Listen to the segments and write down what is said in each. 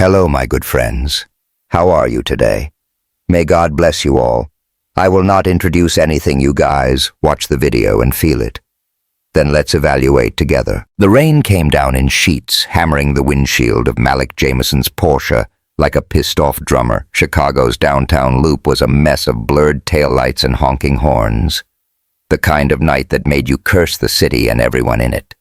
Hello, my good friends. How are you today? May God bless you all. I will not introduce anything, you guys. Watch the video and feel it. Then let's evaluate together. The rain came down in sheets, hammering the windshield of Malik Jameson's Porsche like a pissed-off drummer. Chicago's downtown loop was a mess of blurred taillights and honking horns. The kind of night that made you curse the city and everyone in it.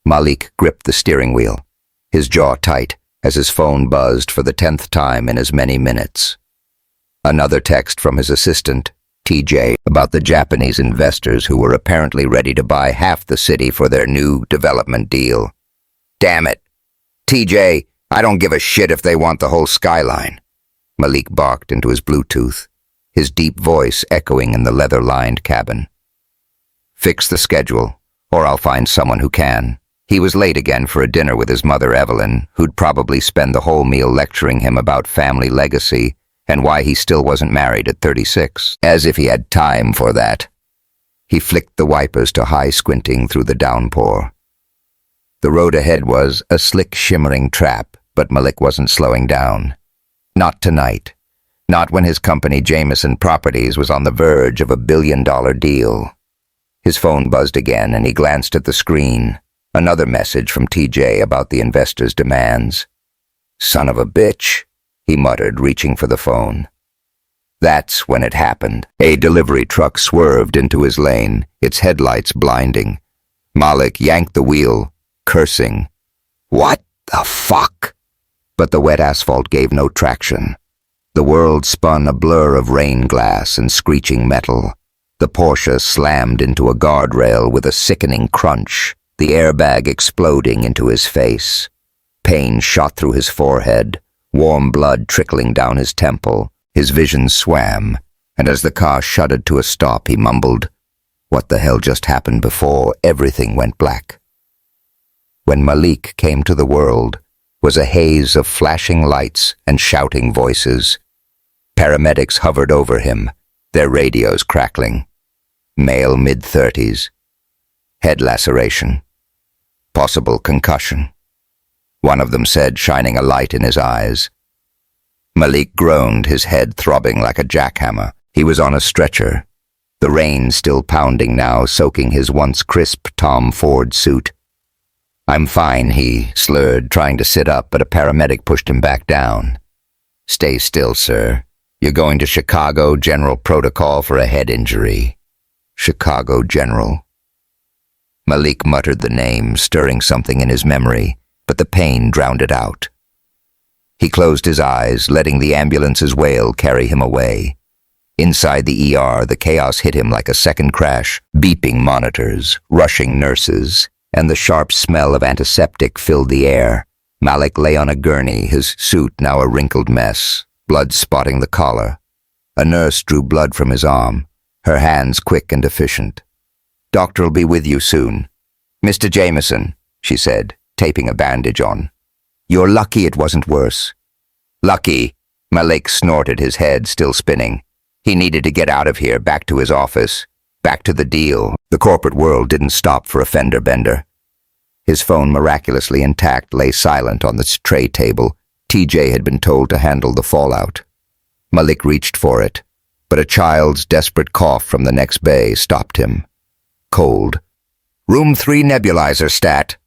Malik gripped the steering wheel, his jaw tight, as his phone buzzed for the 10th time in as many minutes. Another text from his assistant, TJ, about the Japanese investors who were apparently ready to buy half the city for their new development deal. Damn it. TJ, I don't give a shit if they want the whole skyline. Malik barked into his Bluetooth, his deep voice echoing in the leather-lined cabin. Fix the schedule, or I'll find someone who can. He was late again for a dinner with his mother Evelyn, who'd probably spend the whole meal lecturing him about family legacy and why he still wasn't married at 36, as if he had time for that. He flicked the wipers to high squinting through the downpour. The road ahead was a slick shimmering trap, but Malik wasn't slowing down. Not tonight. Not when his company Jameson Properties was on the verge of a billion-dollar deal. His phone buzzed again and he glanced at the screen. Another message from TJ about the investors' demands. Son of a bitch, he muttered, reaching for the phone. That's when it happened. A delivery truck swerved into his lane, its headlights blinding. Malik yanked the wheel, cursing. What the fuck? But the wet asphalt gave no traction. The world spun a blur of rain glass and screeching metal. The Porsche slammed into a guardrail with a sickening crunch, the airbag exploding into his face. Pain shot through his forehead, warm blood trickling down his temple. His vision swam, and as the car shuddered to a stop, he mumbled, "What the hell just happened?" before everything went black. When Malik came to the world was a haze of flashing lights and shouting voices. Paramedics hovered over him, their radios crackling. Male mid-30s. Head laceration. Possible concussion. One of them said, shining a light in his eyes. Malik groaned, his head throbbing like a jackhammer. He was on a stretcher, the rain still pounding now, soaking his once crisp Tom Ford suit. I'm fine, he slurred, trying to sit up, but a paramedic pushed him back down. Stay still, sir. You're going to Chicago General Protocol for a head injury. Chicago General. Malik muttered the name, stirring something in his memory, but the pain drowned it out. He closed his eyes, letting the ambulance's wail carry him away. Inside the ER, the chaos hit him like a second crash, beeping monitors, rushing nurses, and the sharp smell of antiseptic filled the air. Malik lay on a gurney, his suit now a wrinkled mess, blood spotting the collar. A nurse drew blood from his arm, her hands quick and efficient. Doctor'll be with you soon. Mr. Jameson, she said, taping a bandage on. You're lucky it wasn't worse. Lucky, Malik snorted, his head still spinning. He needed to get out of here, back to his office, back to the deal. The corporate world didn't stop for a fender bender. His phone, miraculously intact, lay silent on the tray table. TJ had been told to handle the fallout. Malik reached for it, but a child's desperate cough from the next bay stopped him. Cold. Room 3 nebulizer stat,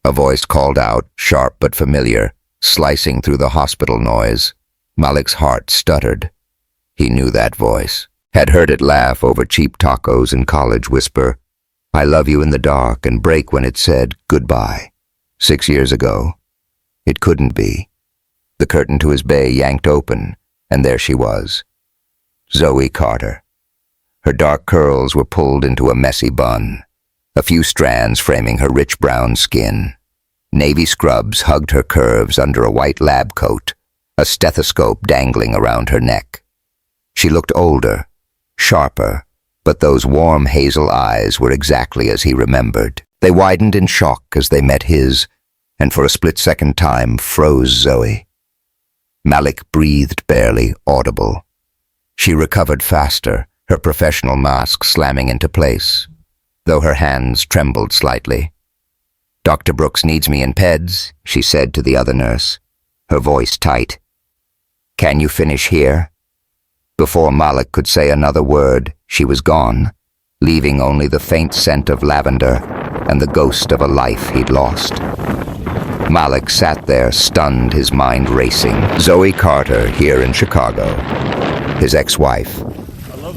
a voice called out, sharp but familiar, slicing through the hospital noise. Malik's heart stuttered. He knew that voice, had heard it laugh over cheap tacos and college whisper, I love you in the dark, and break when it said goodbye. 6 years ago. It couldn't be. The curtain to his bay yanked open, and there she was. Zoe Carter. Her dark curls were pulled into a messy bun, a few strands framing her rich brown skin. Navy scrubs hugged her curves under a white lab coat, a stethoscope dangling around her neck. She looked older, sharper, but those warm hazel eyes were exactly as he remembered. They widened in shock as they met his, and for a split-second time froze Zoe. Malik breathed barely audible. She recovered faster, her professional mask slamming into place, though her hands trembled slightly. Dr. Brooks needs me in PEDS, she said to the other nurse. her voice tight. "Can you finish here?" Before Malik could say another word, she was gone, leaving only the faint scent of lavender and the ghost of a life he'd lost. Malik sat there, stunned, his mind racing. Zoe Carter, here in Chicago. His ex-wife.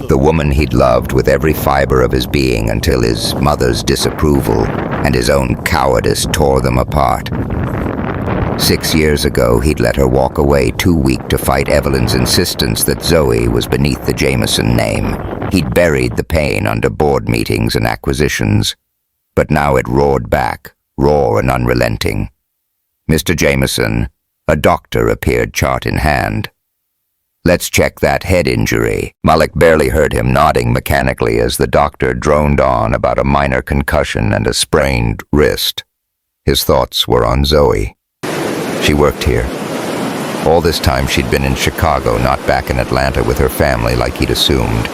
The woman he'd loved with every fiber of his being until his mother's disapproval and his own cowardice tore them apart. 6 years ago, he'd let her walk away, too weak to fight Evelyn's insistence that Zoe was beneath the Jameson name. He'd buried the pain under board meetings and acquisitions. But now it roared back, raw and unrelenting. Mr. Jameson, a doctor, appeared, chart in hand. "Let's check that head injury." Malik barely heard him nodding mechanically as the doctor droned on about a minor concussion and a sprained wrist. His thoughts were on Zoe. She worked here. All this time she'd been in Chicago, not back in Atlanta with her family like he'd assumed.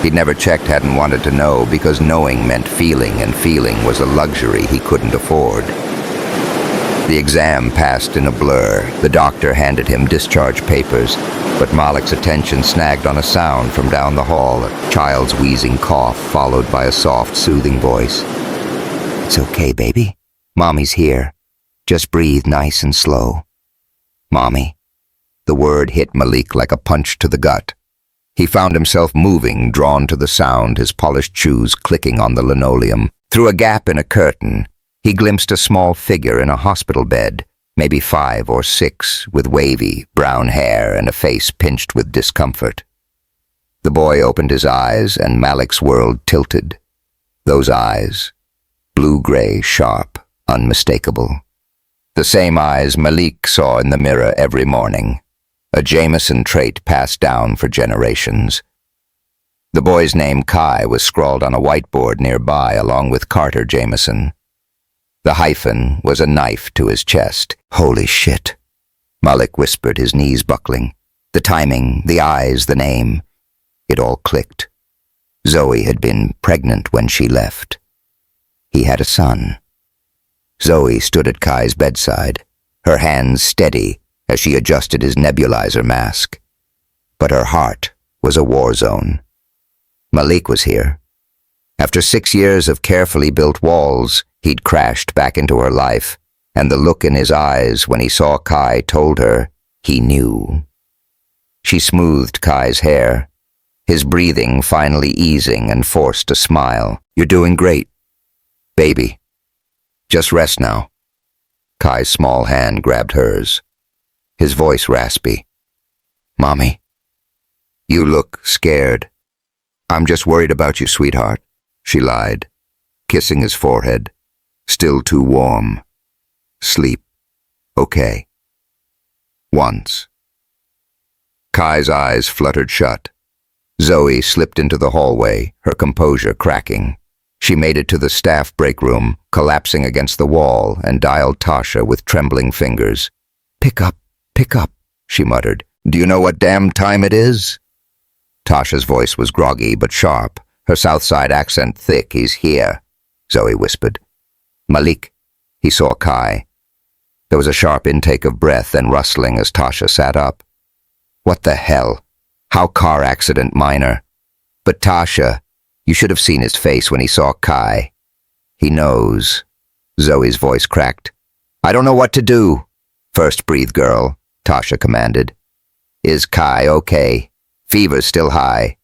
He'd never checked, hadn't wanted to know, because knowing meant feeling, and feeling was a luxury he couldn't afford. The exam passed in a blur. The doctor handed him discharge papers, but Malik's attention snagged on a sound from down the hall, a child's wheezing cough followed by a soft, soothing voice. "It's okay, baby. Mommy's here. Just breathe nice and slow." "Mommy." The word hit Malik like a punch to the gut. He found himself moving, drawn to the sound, his polished shoes clicking on the linoleum. Through a gap in a curtain, he glimpsed a small figure in a hospital bed, maybe 5 or 6, with wavy, brown hair and a face pinched with discomfort. The boy opened his eyes, and Malik's world tilted. Those eyes, blue-gray, sharp, unmistakable. The same eyes Malik saw in the mirror every morning, a Jameson trait passed down for generations. The boy's name, Kai, was scrawled on a whiteboard nearby, along with Carter Jameson. The hyphen was a knife to his chest. "Holy shit," Malik whispered, his knees buckling. The timing, the eyes, the name, it all clicked. Zoe had been pregnant when she left. He had a son. Zoe stood at Kai's bedside, her hands steady as she adjusted his nebulizer mask. But her heart was a war zone. Malik was here. After 6 years of carefully built walls, he'd crashed back into her life, and the look in his eyes when he saw Kai told her he knew. She smoothed Kai's hair, his breathing finally easing, and forced a smile. "You're doing great, baby. Just rest now." Kai's small hand grabbed hers, his voice raspy. "Mommy, you look scared." "I'm just worried about you, sweetheart," she lied, kissing his forehead. "Still too warm. Sleep. Okay." Once. Kai's eyes fluttered shut. Zoe slipped into the hallway, her composure cracking. She made it to the staff break room, collapsing against the wall, and dialed Tasha with trembling fingers. Pick up," she muttered. "Do you know what damn time it is?" Tasha's voice was groggy but sharp, her South Side accent thick. "He's here," Zoe whispered. "Malik." He saw Kai. There was a sharp intake of breath and rustling as Tasha sat up. "What the hell? How car accident minor?" "But Tasha, you should have seen his face when he saw Kai." "He knows." Zoe's voice cracked. "I don't know what to do." "First breathe, girl," Tasha commanded. "Is Kai okay? Fever's still high.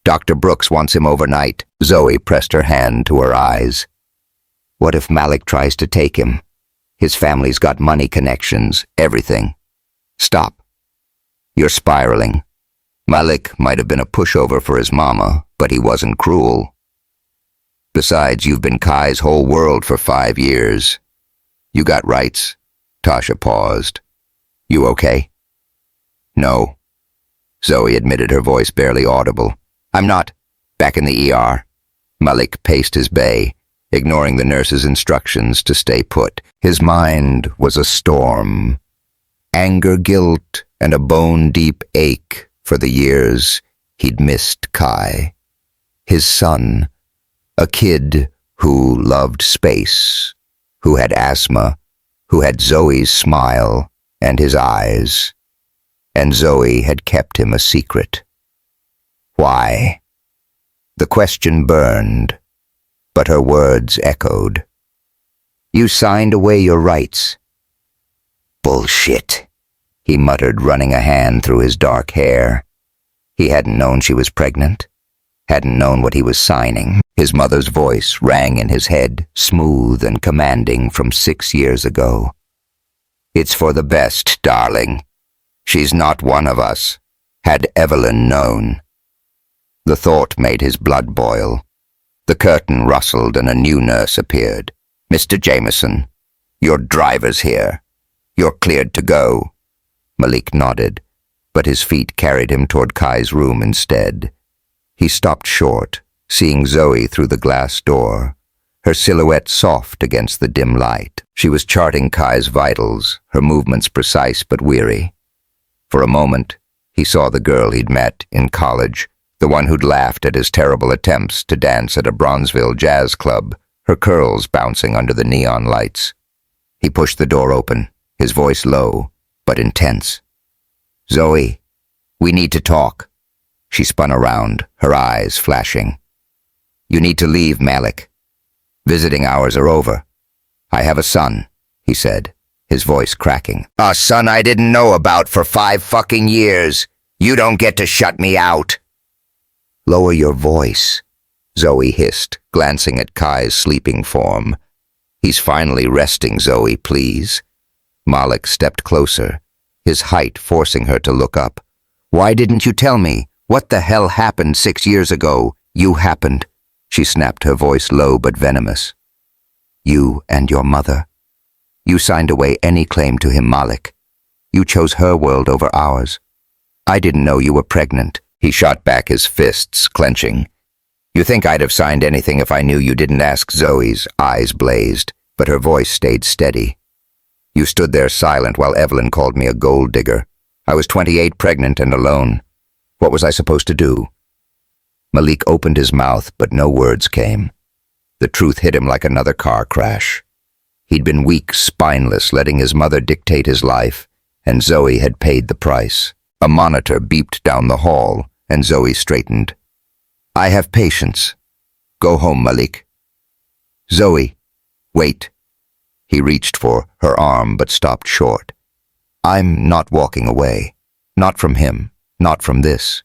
Dr. Brooks wants him overnight." Zoe pressed her hand to her eyes. "What if Malik tries to take him? His family's got money connections, everything." "Stop. You're spiraling. Malik might have been a pushover for his mama, but he wasn't cruel. Besides, you've been Kai's whole world for 5 years. You got rights." Tasha paused. "You okay?" "No," Zoe admitted, her voice barely audible. "I'm not." Back in the ER, Malik paced his bay, ignoring the nurse's instructions to stay put. His mind was a storm. Anger, guilt, and a bone-deep ache for the years he'd missed Kai. His son, a kid who loved space, who had asthma, who had Zoe's smile, and his eyes, and Zoe had kept him a secret. Why? The question burned, but her words echoed. You signed away your rights. Bullshit, he muttered, running a hand through his dark hair. He hadn't known she was pregnant, hadn't known what he was signing. His mother's voice rang in his head, smooth and commanding from 6 years ago. It's for the best, darling. She's not one of us. Had Evelyn known. The thought made his blood boil. The curtain rustled and a new nurse appeared. Mr. Jameson, your driver's here. You're cleared to go. Malik nodded, but his feet carried him toward Kai's room instead. He stopped short, seeing Zoe through the glass door, her silhouette soft against the dim light. She was charting Kai's vitals, her movements precise but weary. For a moment, he saw the girl he'd met in college, the one who'd laughed at his terrible attempts to dance at a Bronzeville jazz club, her curls bouncing under the neon lights. He pushed the door open, his voice low, but intense. Zoe, we need to talk. She spun around, her eyes flashing. You need to leave, Malik. Visiting hours are over. I have a son, he said, his voice cracking. A son I didn't know about for 5 fucking years. You don't get to shut me out. Lower your voice, Zoe hissed, glancing at Kai's sleeping form. He's finally resting, Zoe, please. Malik stepped closer, his height forcing her to look up. Why didn't you tell me? What the hell happened 6 years ago? You happened. She snapped, her voice low but venomous. You and your mother. You signed away any claim to him, Malik. You chose her world over ours. I didn't know you were pregnant. He shot back, his fists clenching. You think I'd have signed anything if I knew you didn't ask? Zoe's eyes blazed, but her voice stayed steady. You stood there silent while Evelyn called me a gold digger. I was 28, pregnant and alone. What was I supposed to do? Malik opened his mouth, but no words came. The truth hit him like another car crash. He'd been weak, spineless, letting his mother dictate his life, and Zoe had paid the price. A monitor beeped down the hall, and Zoe straightened. I have patience. Go home, Malik. Zoe, wait. He reached for her arm, but stopped short. I'm not walking away. Not from him. Not from this.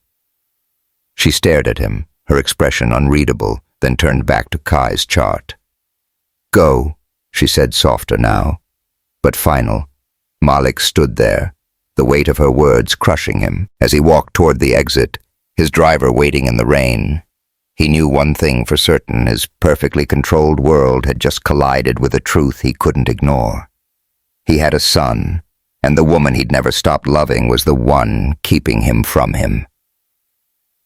She stared at him, her expression unreadable, then turned back to Kai's chart. Go, she said, softer now, but final. Malik stood there, the weight of her words crushing him. As he walked toward the exit, his driver waiting in the rain, he knew one thing for certain: his perfectly controlled world had just collided with a truth he couldn't ignore. He had a son, and the woman he'd never stopped loving was the one keeping him from him.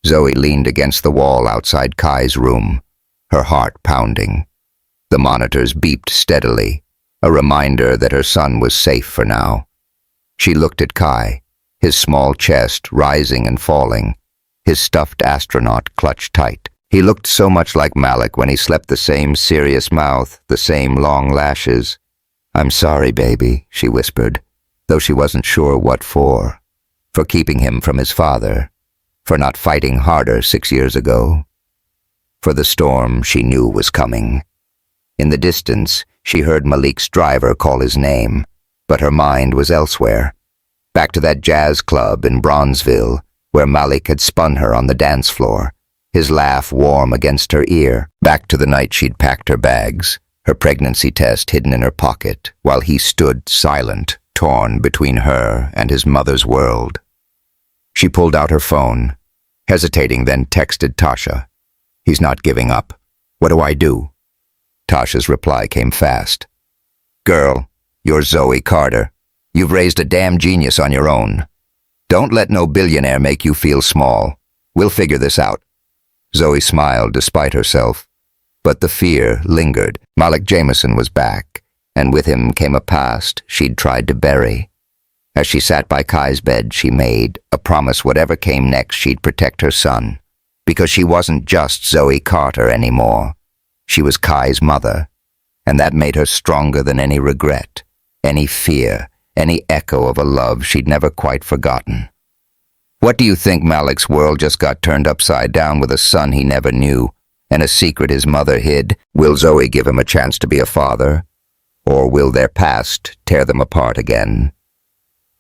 Zoe leaned against the wall outside Kai's room, her heart pounding. The monitors beeped steadily, a reminder that her son was safe for now. She looked at Kai, his small chest rising and falling, his stuffed astronaut clutched tight. He looked so much like Malik when he slept, the same serious mouth, the same long lashes. I'm sorry, baby, she whispered, though she wasn't sure what for keeping him from his father, for not fighting harder 6 years ago, for the storm she knew was coming. In the distance, she heard Malik's driver call his name, but her mind was elsewhere, back to that jazz club in Bronzeville, where Malik had spun her on the dance floor, his laugh warm against her ear, back to the night she'd packed her bags, her pregnancy test hidden in her pocket, while he stood silent, torn between her and his mother's world. She pulled out her phone, hesitating, then texted Tasha. He's not giving up. What do I do? Tasha's reply came fast. Girl, you're Zoe Carter. You've raised a damn genius on your own. Don't let no billionaire make you feel small. We'll figure this out. Zoe smiled despite herself, but the fear lingered. Malik Jameson was back, and with him came a past she'd tried to bury. As she sat by Kai's bed, she made a promise: whatever came next, she'd protect her son, because she wasn't just Zoe Carter anymore. She was Kai's mother, and that made her stronger than any regret, any fear, any echo of a love she'd never quite forgotten. What do you think? Malik's world just got turned upside down with a son he never knew, and a secret his mother hid. Will Zoe give him a chance to be a father? Or will their past tear them apart again?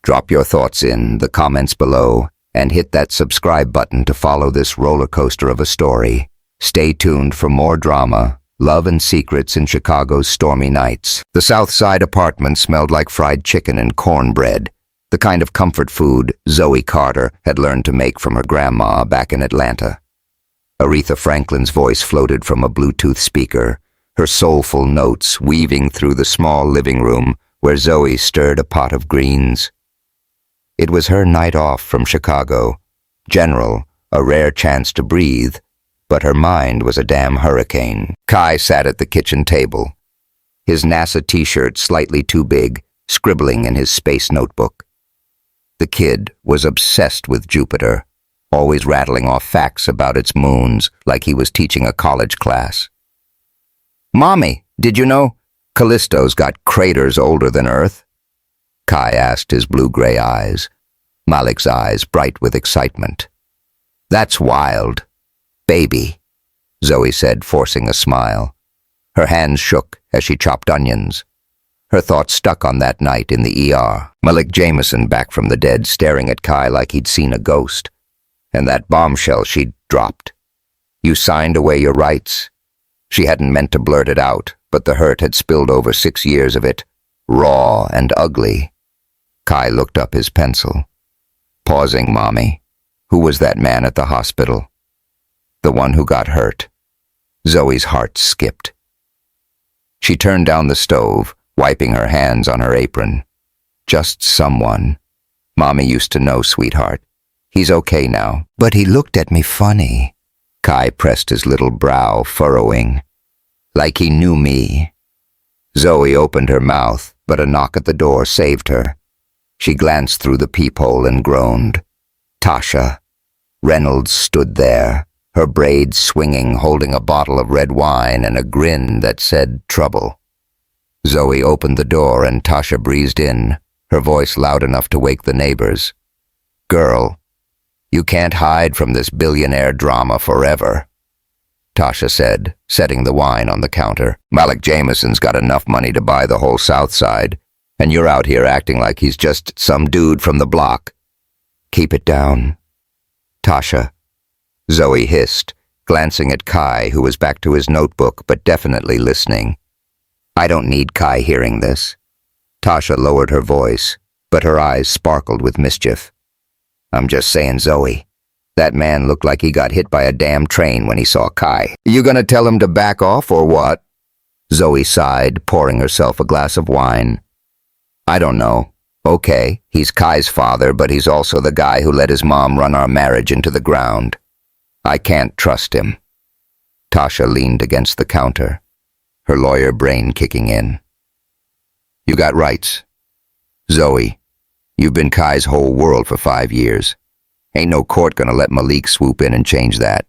Drop your thoughts in the comments below, and hit that subscribe button to follow this roller coaster of a story. Stay tuned for more drama, love and secrets in Chicago's stormy nights. The South Side apartment smelled like fried chicken and cornbread, the kind of comfort food Zoe Carter had learned to make from her grandma back in Atlanta. Aretha Franklin's voice floated from a Bluetooth speaker, her soulful notes weaving through the small living room where Zoe stirred a pot of greens. It was her night off from Chicago. General, a rare chance to breathe, but her mind was a damn hurricane. Kai sat at the kitchen table, his NASA t-shirt slightly too big, scribbling in his space notebook. The kid was obsessed with Jupiter, always rattling off facts about its moons like he was teaching a college class. "Mommy, did you know Callisto's got craters older than Earth?" Kai asked, his blue-gray eyes, Malik's eyes bright with excitement. "That's wild. Baby," Zoe said, forcing a smile. Her hands shook as she chopped onions. Her thoughts stuck on that night in the ER. Malik Jameson back from the dead, staring at Kai like he'd seen a ghost. And that bombshell she'd dropped. "You signed away your rights." She hadn't meant to blurt it out, but the hurt had spilled over 6 years of it, raw and ugly. Kai looked up his pencil. "Pausing, Mommy. Who was that man at the hospital?" "The one who got hurt." Zoe's heart skipped. She turned down the stove, wiping her hands on her apron. "Just someone. Mommy used to know, sweetheart. He's okay now." "But he looked at me funny." Kai pressed his little brow, furrowing. "Like he knew me." Zoe opened her mouth, but a knock at the door saved her. She glanced through the peephole and groaned. Tasha. Reynolds stood there, her braids swinging, holding a bottle of red wine and a grin that said trouble. Zoe opened the door and Tasha breezed in, her voice loud enough to wake the neighbors. "Girl, you can't hide from this billionaire drama forever," Tasha said, setting the wine on the counter. "Malik Jameson's got enough money to buy the whole South Side, and you're out here acting like he's just some dude from the block." "Keep it down, Tasha," Zoe hissed, glancing at Kai, who was back to his notebook but definitely listening. "I don't need Kai hearing this." Tasha lowered her voice, but her eyes sparkled with mischief. "I'm just saying, Zoe, that man looked like he got hit by a damn train when he saw Kai. You gonna tell him to back off or what?" Zoe sighed, pouring herself a glass of wine. "I don't know. Okay, he's Kai's father, but he's also the guy who let his mom run our marriage into the ground. I can't trust him." Tasha leaned against the counter, her lawyer brain kicking in. "You got rights. Zoe, you've been Kai's whole world for 5 years. Ain't no court gonna let Malik swoop in and change that,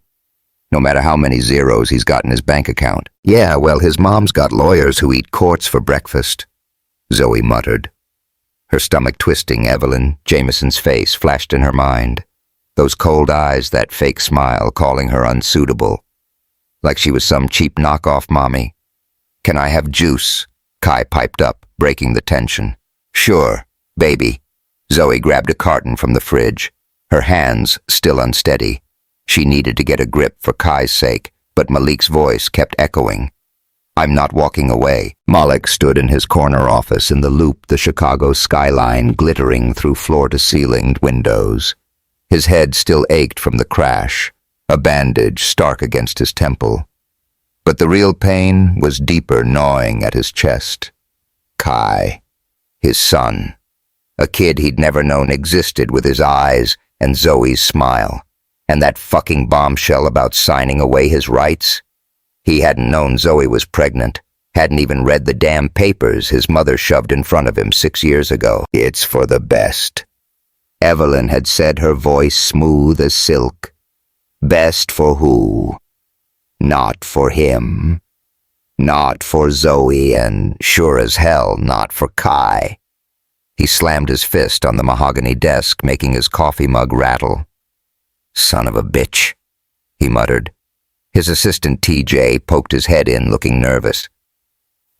no matter how many zeros he's got in his bank account." "Yeah, well, his mom's got lawyers who eat courts for breakfast," Zoe muttered. Her stomach twisting, Evelyn Jameson's face flashed in her mind. Those cold eyes, that fake smile, calling her unsuitable. Like she was some cheap knockoff mommy. "Can I have juice?" Kai piped up, breaking the tension. "Sure, baby." Zoe grabbed a carton from the fridge, her hands still unsteady. She needed to get a grip for Kai's sake, but Malik's voice kept echoing. "I'm not walking away." Malik stood in his corner office in the loop, the Chicago skyline glittering through floor-to-ceiling windows. His head still ached from the crash, a bandage stark against his temple. But the real pain was deeper, gnawing at his chest. Kai, his son, a kid he'd never known existed, with his eyes and Zoe's smile, and that fucking bombshell about signing away his rights. He hadn't known Zoe was pregnant, hadn't even read the damn papers his mother shoved in front of him 6 years ago. "It's for the best," Evelyn had said, her voice smooth as silk. "Best for who? Not for him. Not for Zoe, and sure as hell not for Kai." He slammed his fist on the mahogany desk, making his coffee mug rattle. "Son of a bitch," he muttered. His assistant TJ poked his head in, looking nervous.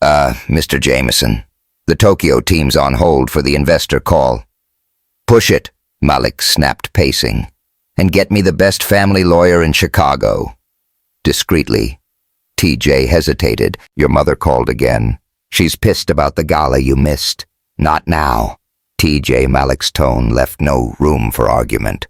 Mr. Jameson, the Tokyo team's on hold for the investor call." "Push it," Malik snapped, pacing. "And get me the best family lawyer in Chicago." Discreetly. TJ hesitated. "Your mother called again. She's pissed about the gala you missed." "Not now." TJ Malik's tone left no room for argument.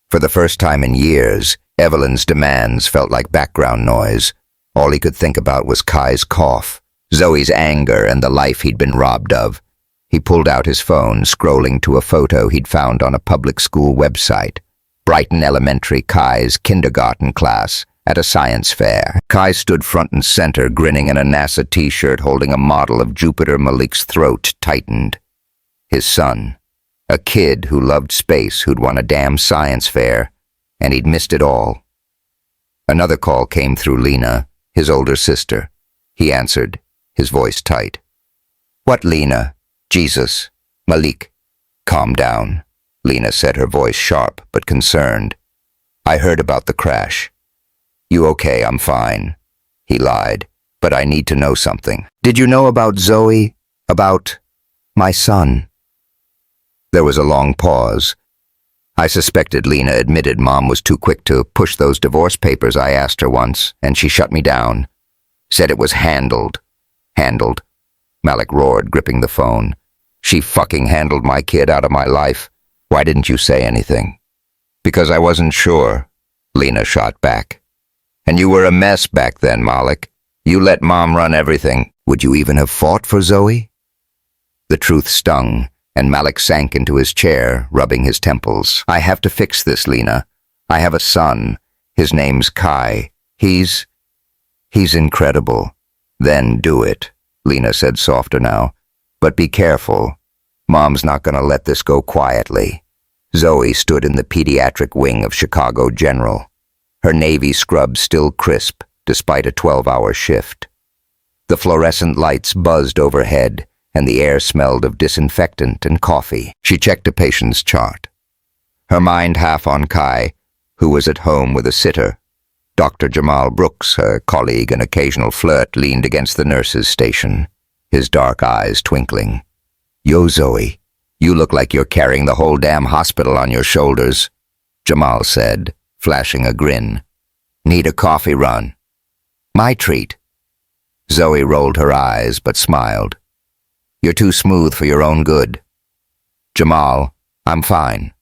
For the first time in years, Evelyn's demands felt like background noise. All he could think about was Kai's cough, Zoe's anger, and the life he'd been robbed of. He pulled out his phone, scrolling to a photo he'd found on a public school website. Brighton Elementary Kai's kindergarten class at a science fair. Kai stood front and center, grinning in a NASA t-shirt, holding a model of Jupiter. Malik's throat tightened. His son, a kid who loved space, who'd won a damn science fair, and he'd missed it all. Another call came through Lena, his older sister. He answered, his voice tight. "What, Lena?" "Jesus. Malik." "Calm down," Lena said, her voice sharp but concerned. "I heard about the crash." "You okay? I'm fine." He lied. "But I need to know something." "Did you know about Zoe? About my son?" There was a long pause. I suspected Lena admitted Mom was too quick to push those divorce papers I asked her once, and she shut me down. Said it was handled. "Handled?" Malik roared, gripping the phone. "She fucking handled my kid out of my life. Why didn't you say anything?" "Because I wasn't sure," Lena shot back. "And you were a mess back then, Malik. You let Mom run everything. Would you even have fought for Zoe?" The truth stung, and Malik sank into his chair, rubbing his temples. "I have to fix this, Lena. I have a son. His name's Kai. He's incredible." "Then do it," Lena said, softer now. "But be careful. Mom's not gonna let this go quietly." Zoe stood in the pediatric wing of Chicago General, her navy scrub still crisp despite a 12-hour shift. The fluorescent lights buzzed overhead, and the air smelled of disinfectant and coffee. She checked a patient's chart, her mind half on Kai, who was at home with a sitter. Dr. Jamal Brooks, her colleague and occasional flirt, leaned against the nurse's station, his dark eyes twinkling. "Yo, Zoe, you look like you're carrying the whole damn hospital on your shoulders," Jamal said, flashing a grin. "Need a coffee run?" "My treat." Zoe rolled her eyes but smiled. "You're too smooth for your own good." "Jamal, I'm fine."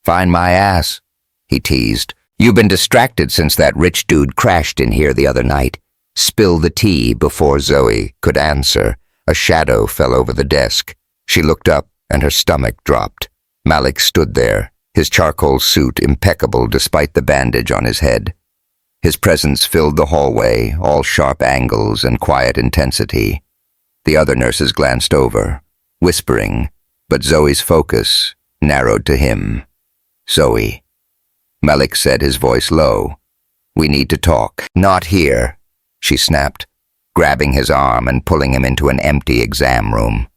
"Fine my ass," he teased. "You've been distracted since that rich dude crashed in here the other night." Spill the tea. Before Zoe could answer, a shadow fell over the desk. She looked up, and her stomach dropped. Malik stood there, his charcoal suit impeccable despite the bandage on his head. His presence filled the hallway, all sharp angles and quiet intensity. The other nurses glanced over, whispering, but Zoe's focus narrowed to him. "Zoe," Malik said, his voice low. "We need to talk." "Not here," she snapped, grabbing his arm and pulling him into an empty exam room.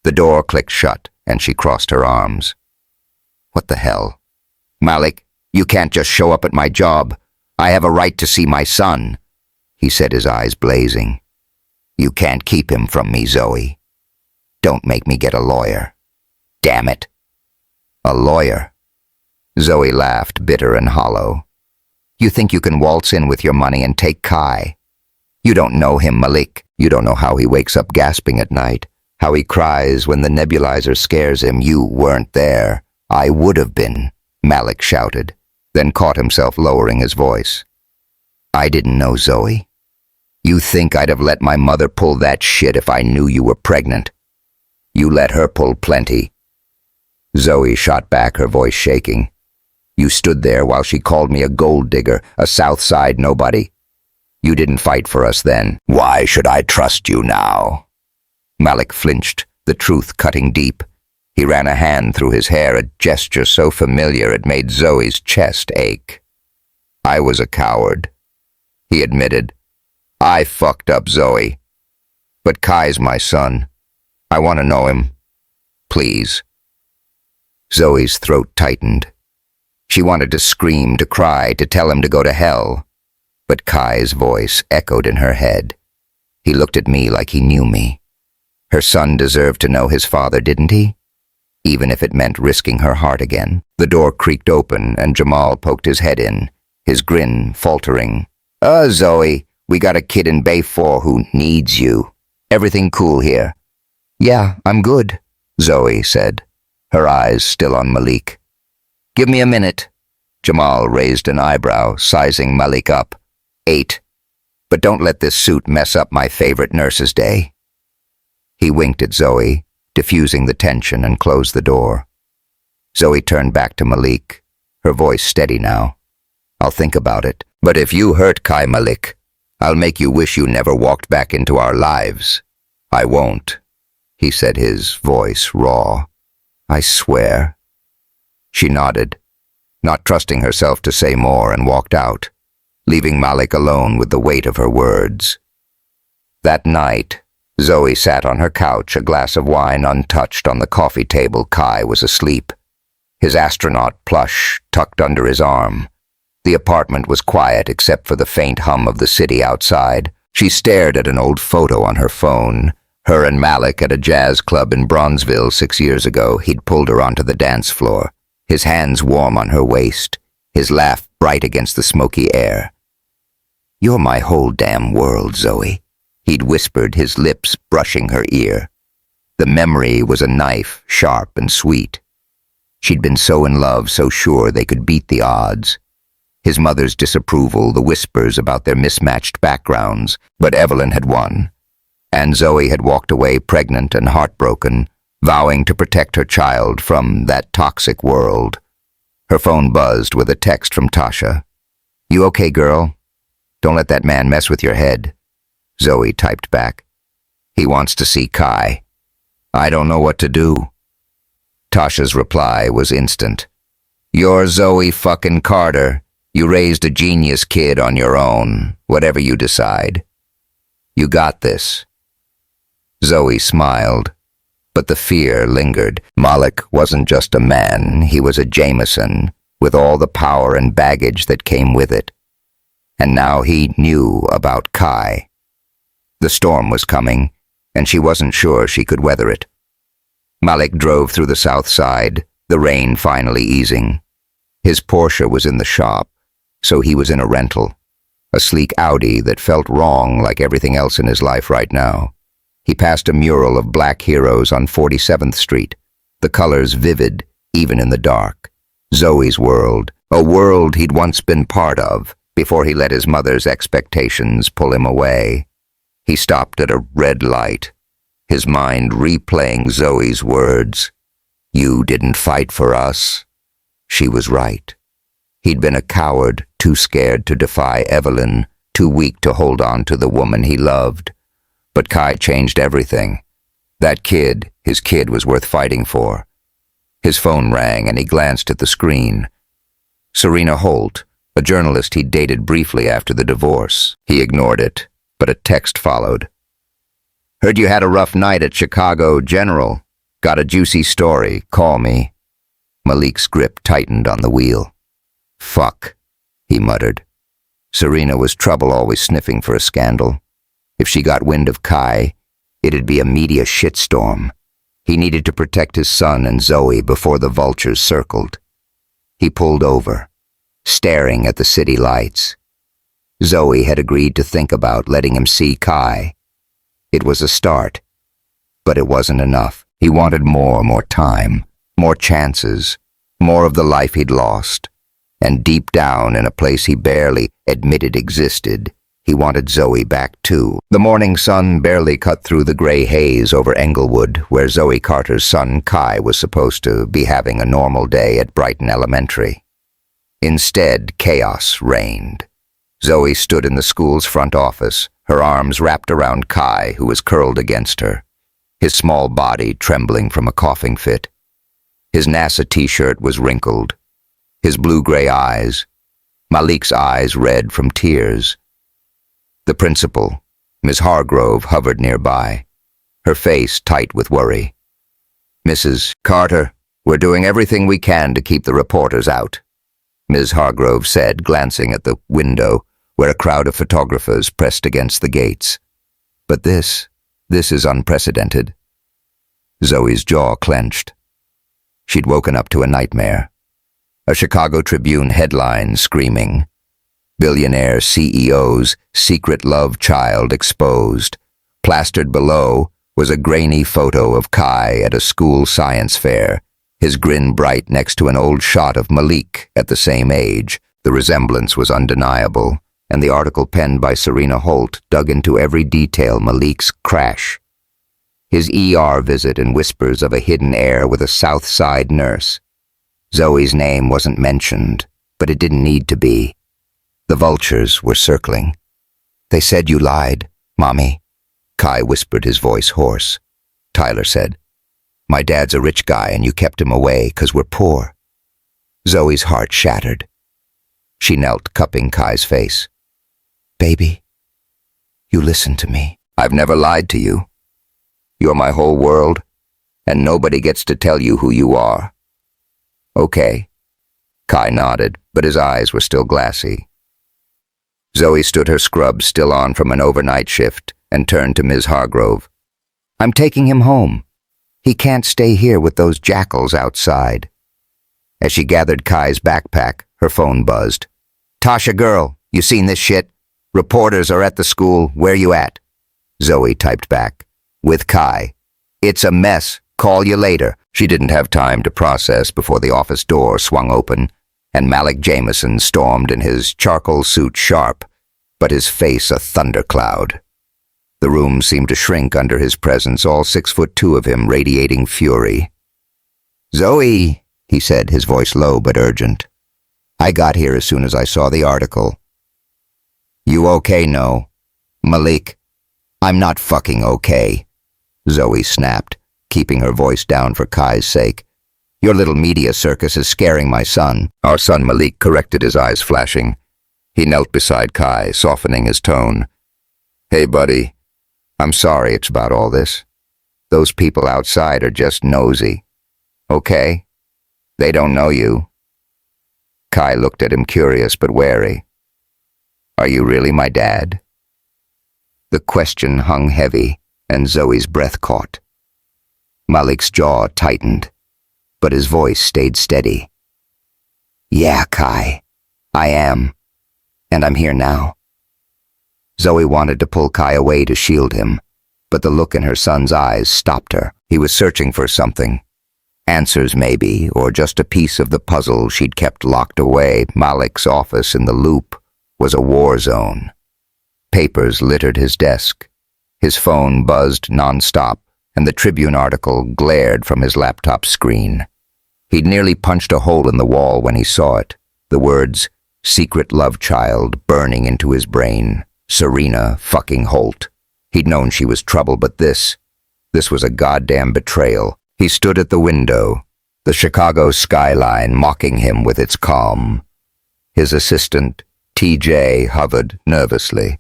The door clicked shut, and she crossed her arms. "What the hell?" "Malik, you can't just show up at my job. I have a right to see my son," he said, his eyes blazing. "You can't keep him from me, Zoe. Don't make me get a lawyer. Damn it." "A lawyer?" Zoe laughed, bitter and hollow. "You think you can waltz in with your money and take Kai? You don't know him, Malik. You don't know how he wakes up gasping at night, how he cries when the nebulizer scares him. You weren't there." "I would have been," Malik shouted, then caught himself lowering his voice. "I didn't know Zoe? You think I'd have let my mother pull that shit if I knew you were pregnant? You let her pull plenty." Zoe shot back, her voice shaking. "You stood there while she called me a gold digger, a South Side nobody. You didn't fight for us then. Why should I trust you now?" Malik flinched, the truth cutting deep. He ran a hand through his hair, a gesture so familiar it made Zoe's chest ache. "I was a coward," he admitted. "I fucked up, Zoe. But Kai's my son. I want to know him. please." Zoe's throat tightened. She wanted to scream, to cry, to tell him to go to hell. But Kai's voice echoed in her head. He looked at me like he knew me. Her son deserved to know his father, didn't he? Even if it meant risking her heart again. The door creaked open and Jamal poked his head in, his grin faltering. Zoe, we got a kid in Bay 4 who needs you. Everything cool here?" "Yeah, I'm good," Zoe said, her eyes still on Malik. "Give me a minute." Jamal raised an eyebrow, sizing Malik up. 8. "But don't let this suit mess up my favorite nurse's day." He winked at Zoe, diffusing the tension, and closed the door. Zoe turned back to Malik, her voice steady now. "I'll think about it. But if you hurt Kai, Malik, I'll make you wish you never walked back into our lives." "I won't," he said, his voice raw. "I swear." She nodded, not trusting herself to say more, and walked out, leaving Malik alone with the weight of her words. That night, Zoe sat on her couch, a glass of wine untouched on the coffee table. Kai was asleep, his astronaut plush tucked under his arm. The apartment was quiet except for the faint hum of the city outside. She stared at an old photo on her phone, her and Malik at a jazz club in Bronzeville 6 years ago. He'd pulled her onto the dance floor, his hands warm on her waist, his laugh bright against the smoky air. "You're my whole damn world, Zoe," he'd whispered, his lips brushing her ear. The memory was a knife, sharp and sweet. She'd been so in love, so sure they could beat the odds. His mother's disapproval, the whispers about their mismatched backgrounds, but Evelyn had won. And Zoe had walked away pregnant and heartbroken, vowing to protect her child from that toxic world. Her phone buzzed with a text from Tasha. "You okay, girl? Don't let that man mess with your head." Zoe typed back. "He wants to see Kai. I don't know what to do." Tasha's reply was instant. "You're Zoe fucking Carter. You raised a genius kid on your own, whatever you decide. You got this." Zoe smiled, but the fear lingered. Malik wasn't just a man, he was a Jameson, with all the power and baggage that came with it. And now he knew about Kai. The storm was coming, and she wasn't sure she could weather it. Malik drove through the south side, the rain finally easing. His Porsche was in the shop, so he was in a rental, a sleek Audi that felt wrong like everything else in his life right now. He passed a mural of black heroes on 47th Street, the colors vivid even in the dark. Zoe's world, a world he'd once been part of before he let his mother's expectations pull him away. He stopped at a red light, his mind replaying Zoe's words. "You didn't fight for us." She was right. He'd been a coward, too scared to defy Evelyn, too weak to hold on to the woman he loved. But Kai changed everything. That kid, his kid, was worth fighting for. His phone rang and he glanced at the screen. Serena Holt, a journalist he'd dated briefly after the divorce. He ignored it, but a text followed. "Heard you had a rough night at Chicago General. Got a juicy story. Call me." Malik's grip tightened on the wheel. "Fuck," he muttered. Serena was trouble, always sniffing for a scandal. If she got wind of Kai, it'd be a media shitstorm. He needed to protect his son and Zoe before the vultures circled. He pulled over, staring at the city lights. Zoe had agreed to think about letting him see Kai. It was a start, but it wasn't enough. He wanted more time, more chances, more of the life he'd lost. And deep down, in a place he barely admitted existed, he wanted Zoe back too. The morning sun barely cut through the gray haze over Englewood, where Zoe Carter's son Kai was supposed to be having a normal day at Brighton Elementary. Instead, chaos reigned. Zoe stood in the school's front office, her arms wrapped around Kai, who was curled against her, his small body trembling from a coughing fit. His NASA t-shirt was wrinkled, his blue-gray eyes, Malik's eyes red from tears. The principal, Miss Hargrove, hovered nearby, her face tight with worry. Mrs. Carter, we're doing everything we can to keep the reporters out, Ms. Hargrove said, glancing at the window where a crowd of photographers pressed against the gates. But this is unprecedented. Zoe's jaw clenched. She'd woken up to a nightmare. A Chicago Tribune headline screaming, "Billionaire CEO's secret love child exposed." Plastered below was a grainy photo of Kai at a school science fair, his grin bright next to an old shot of Malik at the same age. The resemblance was undeniable, and the article penned by Serena Holt dug into every detail: Malik's crash, his ER visit and whispers of a hidden heir with a South Side nurse. Zoe's name wasn't mentioned, but it didn't need to be. The vultures were circling. "They said you lied, Mommy," Kai whispered, his voice hoarse. Tyler said, "My dad's a rich guy and you kept him away 'cause we're poor." Zoe's heart shattered. She knelt, cupping Kai's face. "Baby, you listen to me. I've never lied to you. You're my whole world, and nobody gets to tell you who you are." "Okay." Kai nodded, but his eyes were still glassy. Zoe stood, her scrubs still on from an overnight shift, and turned to Ms. Hargrove. "I'm taking him home. He can't stay here with those jackals outside." As she gathered Kai's backpack, her phone buzzed. "Tasha girl, you seen this shit? Reporters are at the school. Where you at?" Zoe typed back, "With Kai. It's a mess. Call you later." She didn't have time to process before the office door swung open, and Malik Jameson stormed in his charcoal suit, sharp, but his face a thundercloud. The room seemed to shrink under his presence, all 6'2" of him radiating fury. "Zoe," he said, his voice low but urgent. "I got here as soon as I saw the article." "You okay, no?" "Malik, I'm not fucking okay," Zoe snapped, keeping her voice down for Kai's sake. "Your little media circus is scaring my son." "Our son," Malik corrected, his eyes flashing. He knelt beside Kai, softening his tone. "Hey, buddy, I'm sorry it's about all this. Those people outside are just nosy. Okay? They don't know you." Kai looked at him, curious but wary. "Are you really my dad?" The question hung heavy, and Zoe's breath caught. Malik's jaw tightened, but his voice stayed steady. "Yeah, Kai, I am. And I'm here now." Zoe wanted to pull Kai away to shield him, but the look in her son's eyes stopped her. He was searching for something. Answers, maybe, or just a piece of the puzzle she'd kept locked away. Malik's office in the Loop was a war zone. Papers littered his desk. His phone buzzed nonstop, and the Tribune article glared from his laptop screen. He'd nearly punched a hole in the wall when he saw it, the words, "Secret love child," burning into his brain. Serena fucking Holt. He'd known she was trouble, but this was a goddamn betrayal. He stood at the window, the Chicago skyline mocking him with its calm. His assistant, TJ, hovered nervously.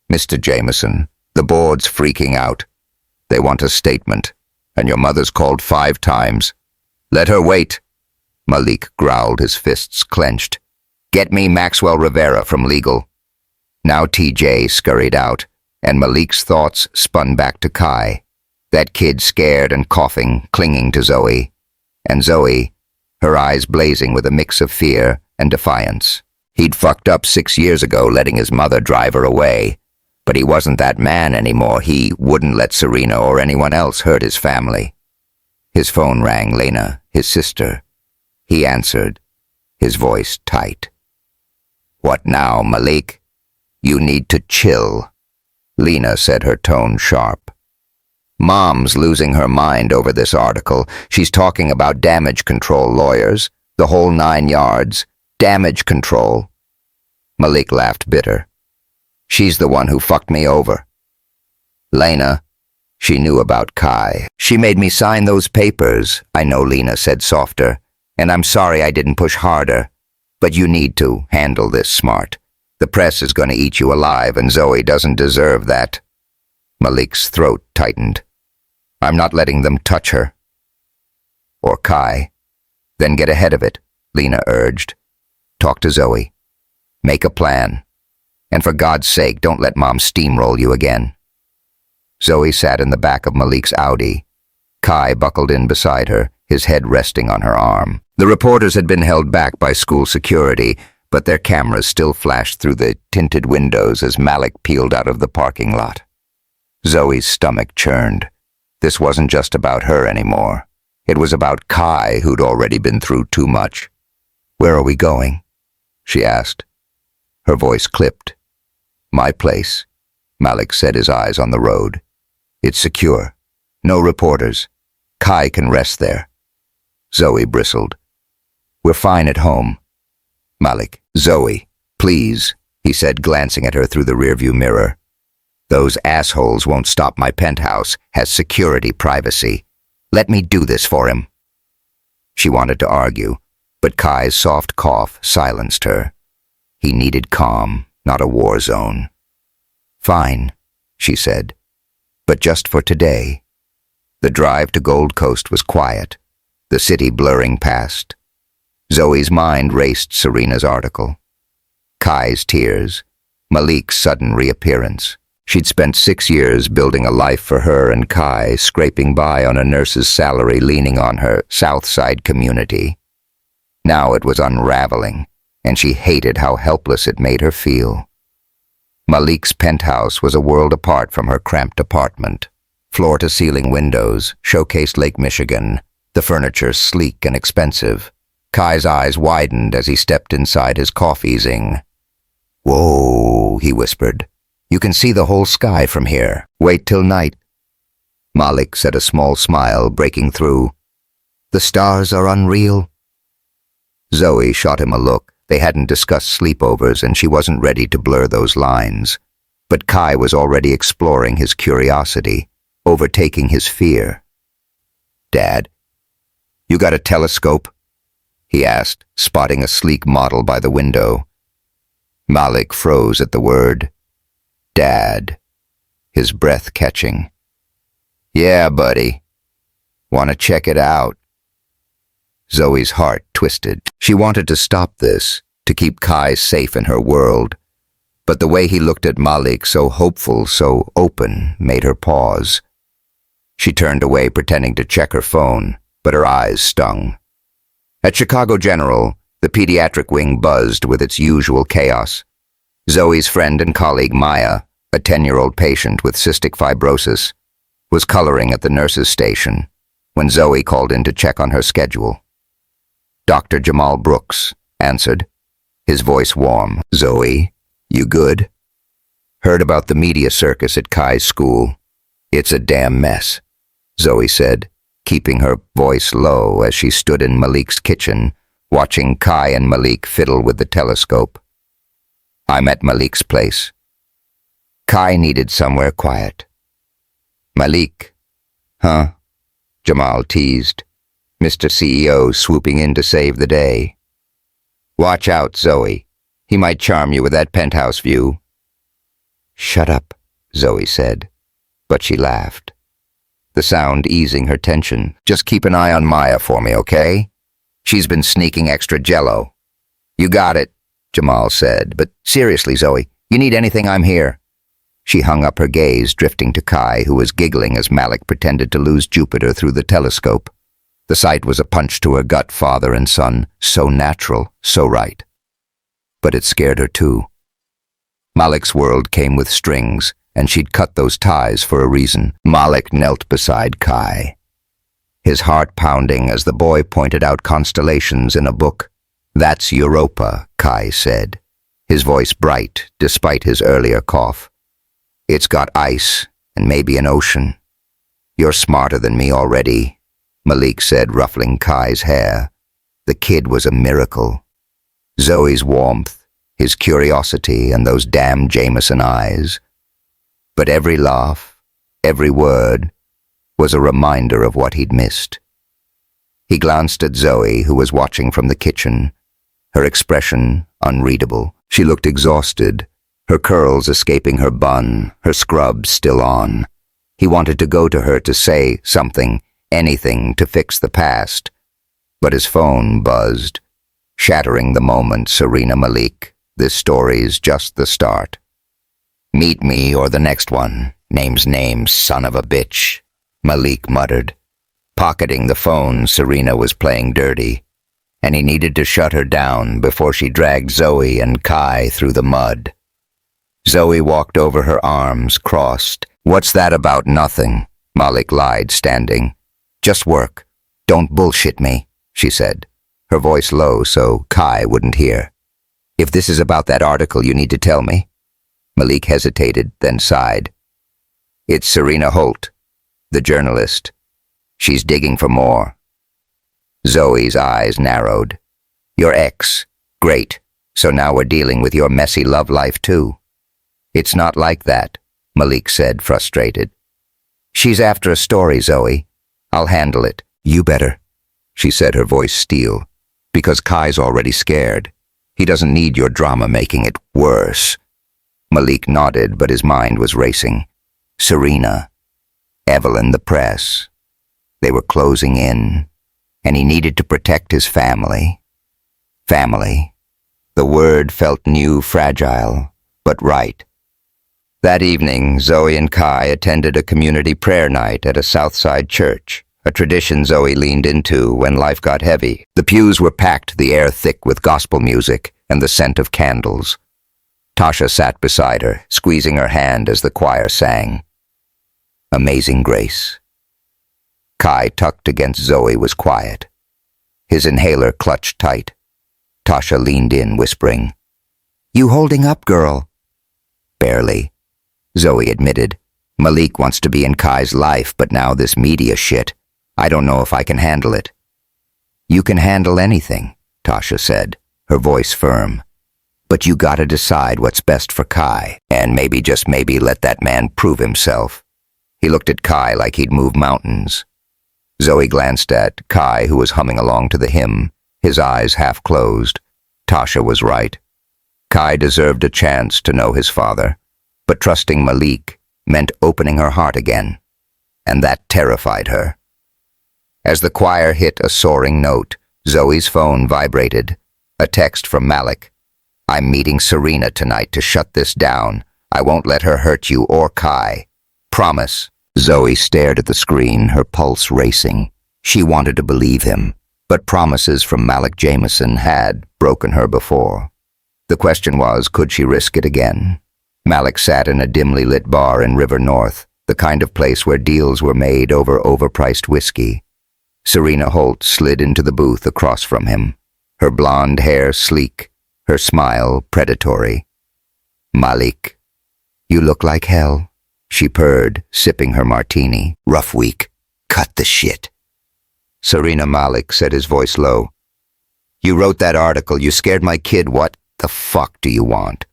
"Mr. Jameson, the board's freaking out. They want a statement, and your mother's called 5 times. Let her wait." Malik growled, his fists clenched. "Get me Maxwell Rivera from legal." Now TJ scurried out, and Malik's thoughts spun back to Kai. That kid scared and coughing, clinging to Zoe. And Zoe, her eyes blazing with a mix of fear and defiance. He'd fucked up 6 years ago, letting his mother drive her away. But he wasn't that man anymore. He wouldn't let Serena or anyone else hurt his family. His phone rang. Lena, his sister. He answered, his voice tight. "What now, Malik? You need to chill," Lena said, her tone sharp. "Mom's losing her mind over this article. She's talking about damage control lawyers, the whole 9 yards. Damage control." Malik laughed bitter. "She's the one who fucked me over." "Lena." She knew about Kai. "She made me sign those papers," I know, Lena said softer. "And I'm sorry I didn't push harder. But you need to handle this smart. The press is going to eat you alive, and Zoe doesn't deserve that." Malik's throat tightened. "I'm not letting them touch her." or Kai. Then get ahead of it, Lena urged. Talk to Zoe. Make a plan. And for God's sake, don't let Mom steamroll you again. Zoe sat in the back of Malik's Audi. Kai buckled in beside her, his head resting on her arm. The reporters had been held back by school security, but their cameras still flashed through the tinted windows as Malik peeled out of the parking lot. Zoe's stomach churned. This wasn't just about her anymore. It was about Kai, who'd already been through too much. "Where are we going?" she asked. Her voice clipped. "My place," Malik said, his eyes on the road. "It's secure. No reporters. Kai can rest there." Zoe bristled. "We're fine at home." Malik, "Zoe, please," he said, glancing at her through the rearview mirror. "Those assholes won't stop. My penthouse has security privacy. Let me do this for him." She wanted to argue, but Kai's soft cough silenced her. He needed calm, not a war zone. "Fine," she said, "but just for today." The drive to Gold Coast was quiet, the city blurring past. Zoe's mind raced Serena's article. Kai's tears, Malik's sudden reappearance. She'd spent 6 years building a life for her and Kai, scraping by on a nurse's salary, leaning on her Southside community. Now it was unraveling, and she hated how helpless it made her feel. Malik's penthouse was a world apart from her cramped apartment. Floor-to-ceiling windows showcased Lake Michigan, the furniture sleek and expensive. Kai's eyes widened as he stepped inside his coffee zing. "Whoa," he whispered. "You can see the whole sky from here. Wait till night." Malik said, a small smile breaking through. "The stars are unreal." Zoe shot him a look. They hadn't discussed sleepovers, and she wasn't ready to blur those lines. But Kai was already exploring his curiosity, overtaking his fear. "Dad, you got a telescope?" he asked, spotting a sleek model by the window. Malik froze at the word. "Dad," his breath catching. "Yeah, buddy. Want to check it out?" Zoe's heart twisted. She wanted to stop this, to keep Kai safe in her world. But the way he looked at Malik, so hopeful, so open, made her pause. She turned away, pretending to check her phone, but her eyes stung. At Chicago General, the pediatric wing buzzed with its usual chaos. Zoe's friend and colleague Maya, a 10-year-old patient with cystic fibrosis, was coloring at the nurse's station when Zoe called in to check on her schedule. Dr. Jamal Brooks answered, his voice warm. "Zoe, you good?" "Heard about the media circus at Kai's school. It's a damn mess," Zoe said, keeping her voice low as she stood in Malik's kitchen, watching Kai and Malik fiddle with the telescope. "I'm at Malik's place." Kai needed somewhere quiet. "Malik, huh?" Jamal teased, Mr. CEO swooping in to save the day. "Watch out, Zoe. He might charm you with that penthouse view." "Shut up," Zoe said, but she laughed, the sound easing her tension. "Just keep an eye on Maya for me, okay? She's been sneaking extra Jell-O." "You got it," Jamal said, "but seriously, Zoe, you need anything, I'm here." She hung up her gaze, drifting to Kai, who was giggling as Malik pretended to lose Jupiter through the telescope. The sight was a punch to her gut, father and son, so natural, so right. But it scared her too. Malik's world came with strings, and she'd cut those ties for a reason. Malik knelt beside Kai, his heart pounding as the boy pointed out constellations in a book. "That's Europa," Kai said, his voice bright despite his earlier cough. "It's got ice and maybe an ocean." "You're smarter than me already," Malik said, ruffling Kai's hair. The kid was a miracle. Zoe's warmth, his curiosity, and those damn Jameson eyes. But every laugh, every word, was a reminder of what he'd missed. He glanced at Zoe, who was watching from the kitchen, her expression unreadable. She looked exhausted, her curls escaping her bun, her scrub still on. He wanted to go to her to say something, anything to fix the past, But his phone buzzed, shattering the moment. Serena Malik, this story's just the start. Meet me or the next one. Name's name, son of a bitch, Malik muttered. Pocketing the phone, Serena was playing dirty, and he needed to shut her down before she dragged Zoe and Kai through the mud. Zoe walked over, her arms crossed. What's that about? Nothing, Malik lied, standing. Just work. Don't bullshit me, she said, her voice low so Kai wouldn't hear. If this is about that article, you need to tell me. Malik hesitated, then sighed. It's Serena Holt, the journalist. She's digging for more. Zoe's eyes narrowed. Your ex. Great. So now we're dealing with your messy love life too. It's not like that, Malik said, frustrated. She's after a story, Zoe. I'll handle it. You better, she said, her voice steel. Because Kai's already scared. He doesn't need your drama making it worse. Malik nodded, but his mind was racing. Serena. Evelyn, the press. They were closing in, and he needed to protect his family. Family. The word felt new, fragile, but right. That evening, Zoe and Kai attended a community prayer night at a Southside church, a tradition Zoe leaned into when life got heavy. The pews were packed, the air thick with gospel music and the scent of candles. Tasha sat beside her, squeezing her hand as the choir sang. Amazing Grace. Kai, tucked against Zoe, was quiet. His inhaler clutched tight. Tasha leaned in, whispering, You holding up, girl? Barely, Zoe admitted. Malik wants to be in Kai's life, but now this media shit. I don't know if I can handle it. You can handle anything, Tasha said, her voice firm. But you gotta decide what's best for Kai, and maybe, just maybe, let that man prove himself. He looked at Kai like he'd move mountains. Zoe glanced at Kai, who was humming along to the hymn, his eyes half closed. Tasha was right. Kai deserved a chance to know his father, but trusting Malik meant opening her heart again, and that terrified her. As the choir hit a soaring note, Zoe's phone vibrated. A text from Malik. I'm meeting Serena tonight to shut this down. I won't let her hurt you or Kai. Promise. Zoe stared at the screen, her pulse racing. She wanted to believe him, but promises from Malik Jameson had broken her before. The question was, could she risk it again? Malik sat in a dimly lit bar in River North, the kind of place where deals were made over overpriced whiskey. Serena Holt slid into the booth across from him, her blonde hair sleek, her smile predatory. Malik, you look like hell, she purred, sipping her martini. Rough week. Cut the shit. Serena, Malik said, his voice low. You wrote that article. You scared my kid. What the fuck do you want?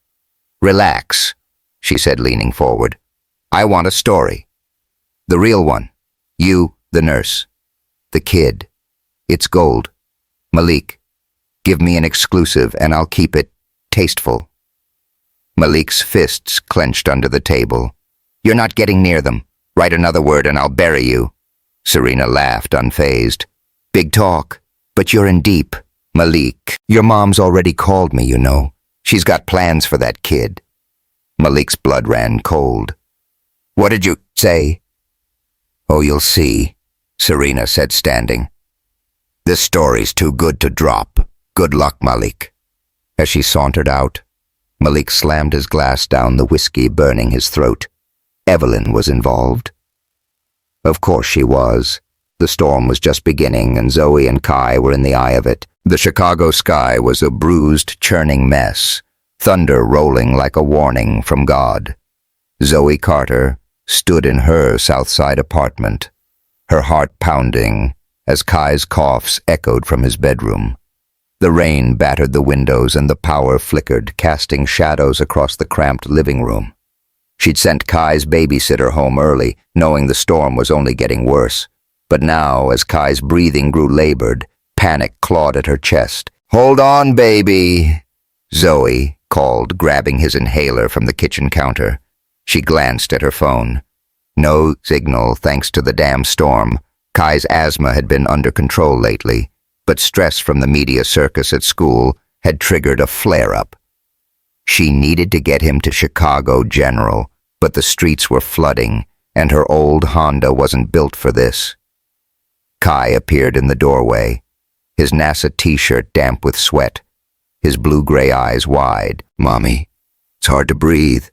Relax, she said, leaning forward. I want a story. The real one. You, the nurse. The kid. It's gold. Malik, give me an exclusive and I'll keep it tasteful. Malik's fists clenched under the table. You're not getting near them. Write another word and I'll bury you. Serena laughed, unfazed. Big talk, but you're in deep. Malik, your mom's already called me, you know. She's got plans for that kid. Malik's blood ran cold. What did you say? Oh, you'll see, Serena said, standing. This story's too good to drop. Good luck, Malik. As she sauntered out, Malik slammed his glass down, the whiskey burning his throat. Evelyn was involved. Of course she was. The storm was just beginning, and Zoe and Kai were in the eye of it. The Chicago sky was a bruised, churning mess, thunder rolling like a warning from God. Zoe Carter stood in her Southside apartment, her heart pounding as Kai's coughs echoed from his bedroom. The rain battered the windows and the power flickered, casting shadows across the cramped living room. She'd sent Kai's babysitter home early, knowing the storm was only getting worse. But now, as Kai's breathing grew labored, panic clawed at her chest. Hold on, baby, Zoe called, grabbing his inhaler from the kitchen counter. She glanced at her phone. No signal, thanks to the damn storm. Kai's asthma had been under control lately, but stress from the media circus at school had triggered a flare-up. She needed to get him to Chicago General, but the streets were flooding, and her old Honda wasn't built for this. Kai appeared in the doorway, his NASA t-shirt damp with sweat, his blue-gray eyes wide. "Mommy, it's hard to breathe,"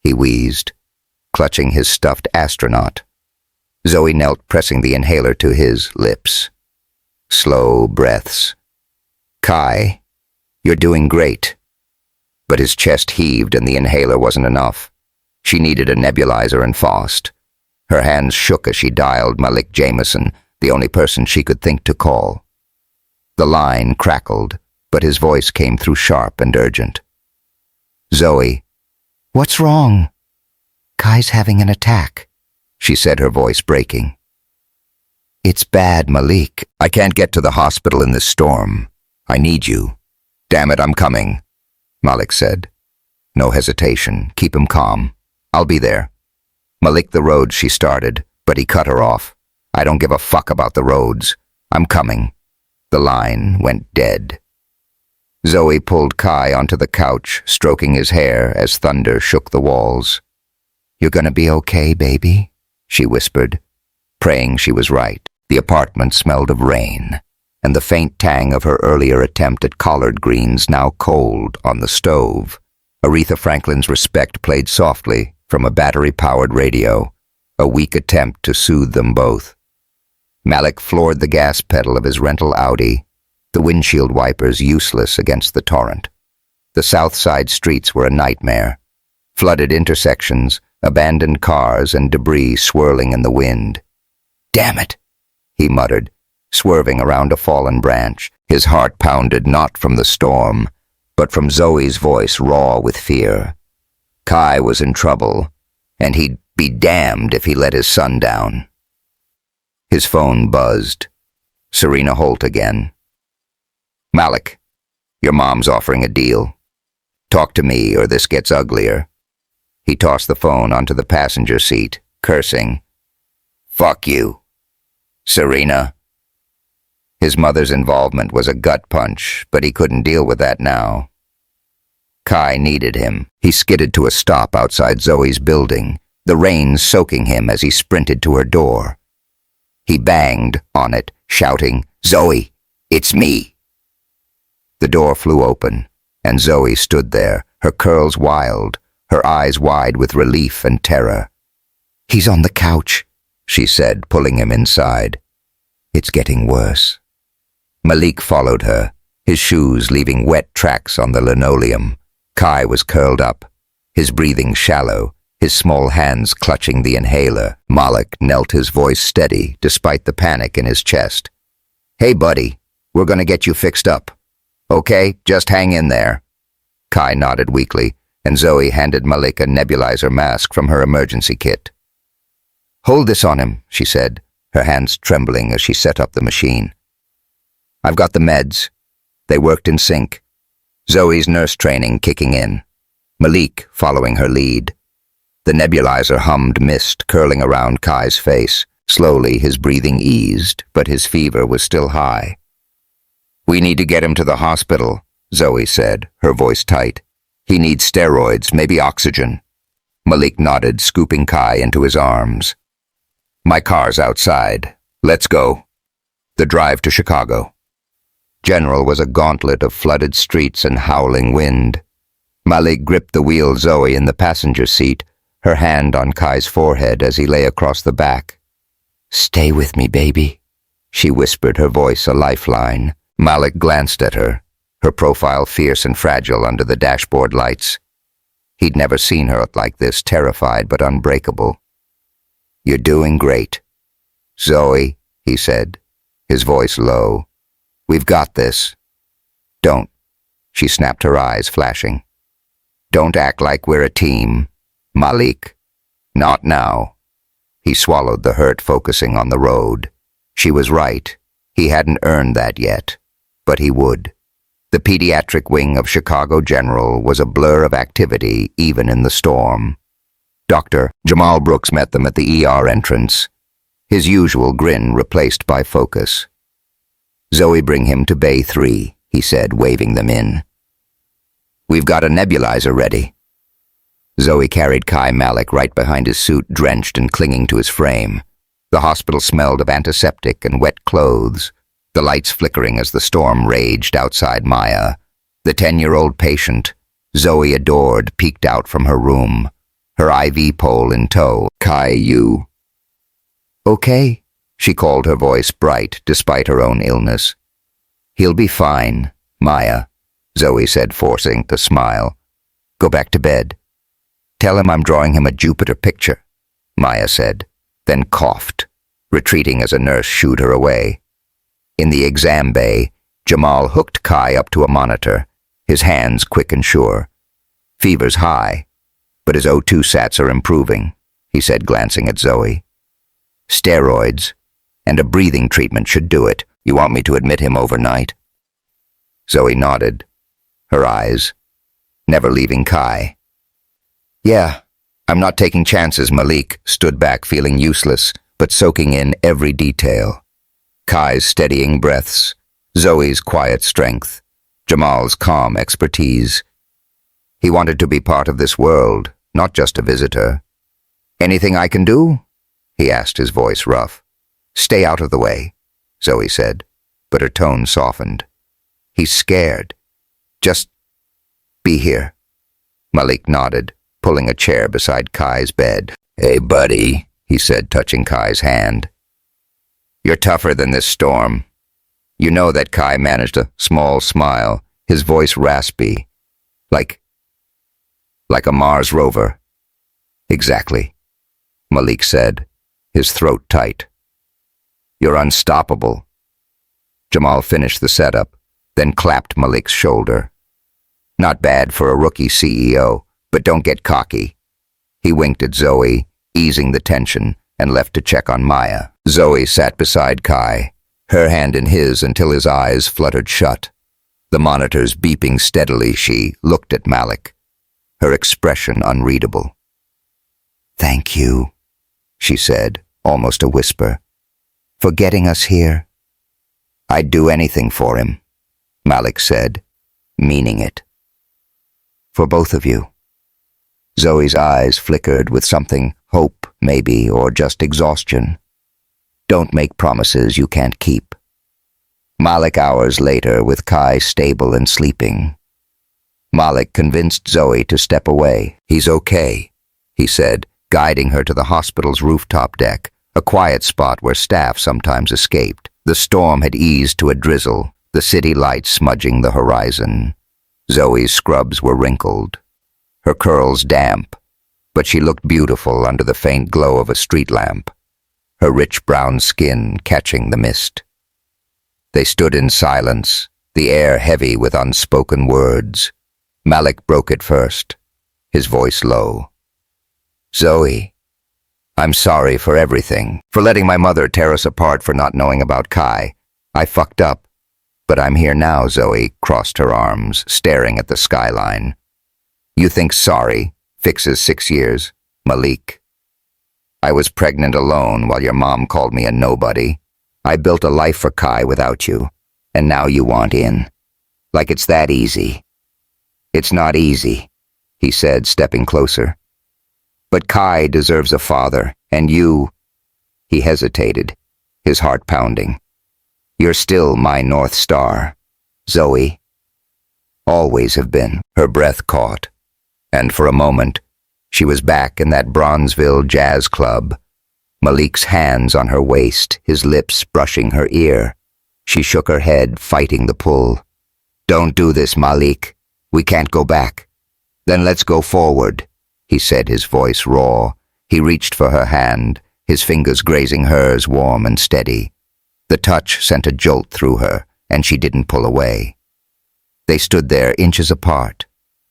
he wheezed, clutching his stuffed astronaut. Zoe knelt, pressing the inhaler to his lips. Slow breaths. "Kai, you're doing great." But his chest heaved and the inhaler wasn't enough. She needed a nebulizer and fast. Her hands shook as she dialed Malik Jameson, the only person she could think to call. The line crackled, but his voice came through sharp and urgent. "Zoe, what's wrong?" "Kai's having an attack," she said, her voice breaking. "It's bad, Malik. I can't get to the hospital in this storm. I need you." "Damn it, I'm coming," Malik said. No hesitation. "Keep him calm. I'll be there." Malik the roads, she started, but he cut her off. "I don't give a fuck about the roads. I'm coming." The line went dead. Zoe pulled Kai onto the couch, stroking his hair as thunder shook the walls. "You're gonna be okay, baby," she whispered, praying she was right. The apartment smelled of rain, and the faint tang of her earlier attempt at collard greens now cold on the stove. Aretha Franklin's Respect played softly from a battery-powered radio, a weak attempt to soothe them both. Malik floored the gas pedal of his rental Audi, the windshield wipers useless against the torrent. The south side streets were a nightmare. Flooded intersections, abandoned cars, and debris swirling in the wind. "Damn it," he muttered, swerving around a fallen branch. His heart pounded not from the storm, but from Zoe's voice raw with fear. Kai was in trouble, and he'd be damned if he let his son down. His phone buzzed. Serena Holt again. "Malik, your mom's offering a deal. Talk to me or this gets uglier." He tossed the phone onto the passenger seat, cursing. "Fuck you, Serena." His mother's involvement was a gut punch, but he couldn't deal with that now. Kai needed him. He skidded to a stop outside Zoe's building, the rain soaking him as he sprinted to her door. He banged on it, shouting, "Zoe, it's me." The door flew open, and Zoe stood there, her curls wild, her eyes wide with relief and terror. "He's on the couch," she said, pulling him inside. "It's getting worse." Malik followed her, his shoes leaving wet tracks on the linoleum. Kai was curled up, his breathing shallow, his small hands clutching the inhaler. Malik knelt, his voice steady, despite the panic in his chest. "Hey, buddy, we're gonna get you fixed up. Okay, just hang in there." Kai nodded weakly, and Zoe handed Malik a nebulizer mask from her emergency kit. "Hold this on him," she said, her hands trembling as she set up the machine. "I've got the meds." They worked in sync, Zoe's nurse training kicking in, Malik following her lead. The nebulizer hummed mist curling around Kai's face. Slowly his breathing eased, but his fever was still high. "We need to get him to the hospital," Zoe said, her voice tight. "He needs steroids, maybe oxygen." Malik nodded, scooping Kai into his arms. "My car's outside. Let's go." The drive to Chicago. General was a gauntlet of flooded streets and howling wind. Malik gripped the wheel, Zoe in the passenger seat, her hand on Kai's forehead as he lay across the back. "Stay with me, baby," she whispered, her voice a lifeline. Malik glanced at her, her profile fierce and fragile under the dashboard lights. He'd never seen her like this, terrified but unbreakable. "You're doing great." "Zoe," he said, his voice low. "We've got this." "Don't," she snapped, her eyes flashing. "Don't act like we're a team. Malik." "Not now." He swallowed the hurt, focusing on the road. She was right. He hadn't earned that yet, but he would. The pediatric wing of Chicago General was a blur of activity even in the storm. Dr. Jamal Brooks met them at the ER entrance, his usual grin replaced by focus. "Zoe, bring him to Bay 3, he said, waving them in. "We've got a nebulizer ready." Zoe carried Malik right behind his suit, drenched and clinging to his frame. The hospital smelled of antiseptic and wet clothes, the lights flickering as the storm raged outside Maya. The 10-year-old patient, Zoe adored, peeked out from her room, her IV pole in tow. "You okay?" she called, her voice bright despite her own illness. "He'll be fine, Maya," Zoe said, forcing a smile. "Go back to bed." "Tell him I'm drawing him a Jupiter picture," Maya said, then coughed, retreating as a nurse shooed her away. In the exam bay, Jamal hooked Kai up to a monitor, his hands quick and sure. "Fever's high, but his O2 sats are improving," he said, glancing at Zoe. "Steroids and a breathing treatment should do it. You want me to admit him overnight?" Zoe nodded, her eyes never leaving Kai. "Yeah, I'm not taking chances." Malik stood back, feeling useless, but soaking in every detail. Kai's steadying breaths, Zoe's quiet strength, Jamal's calm expertise. He wanted to be part of this world, not just a visitor. "Anything I can do?" he asked, his voice rough. "Stay out of the way," Zoe said, but her tone softened. "He's scared. Just be here." Malik nodded, pulling a chair beside Kai's bed. "Hey, buddy," he said, touching Kai's hand. "You're tougher than this storm." "You know that." Kai managed a small smile, his voice raspy, like a Mars rover. "Exactly," Malik said, his throat tight. "You're unstoppable." Jamal finished the setup, then clapped Malik's shoulder. "Not bad for a rookie CEO, but don't get cocky." He winked at Zoe, easing the tension, and left to check on Maya. Zoe sat beside Kai, her hand in his until his eyes fluttered shut. The monitors beeping steadily, she looked at Malik, her expression unreadable. "Thank you," she said, almost a whisper, "for getting us here." "I'd do anything for him," Malik said, meaning it. "For both of you." Zoe's eyes flickered with something, hope, maybe, or just exhaustion. "Don't make promises you can't keep." Malik hours later, with Kai stable and sleeping. Malik convinced Zoe to step away. "He's okay," he said, guiding her to the hospital's rooftop deck, a quiet spot where staff sometimes escaped. The storm had eased to a drizzle, the city lights smudging the horizon. Zoe's scrubs were wrinkled, her curls damp, but she looked beautiful under the faint glow of a street lamp, her rich brown skin catching the mist. They stood in silence, the air heavy with unspoken words. Malik broke it first, his voice low. "Zoe, I'm sorry for everything, for letting my mother tear us apart, for not knowing about Kai. I fucked up, but I'm here now." Zoe crossed her arms, staring at the skyline. "You think sorry fixes 6 years, Malik? I was pregnant alone while your mom called me a nobody. I built a life for Kai without you, and now you want in. Like it's that easy." "It's not easy," he said, stepping closer. "But Kai deserves a father, and you—" He hesitated, his heart pounding. "You're still my North Star, Zoe. Always have been." Her breath caught, and for a moment, she was back in that Bronzeville jazz club, Malik's hands on her waist, his lips brushing her ear. She shook her head, fighting the pull. "Don't do this, Malik. We can't go back." "Then let's go forward," he said, his voice raw. He reached for her hand, his fingers grazing hers, warm and steady. The touch sent a jolt through her, and she didn't pull away. They stood there inches apart,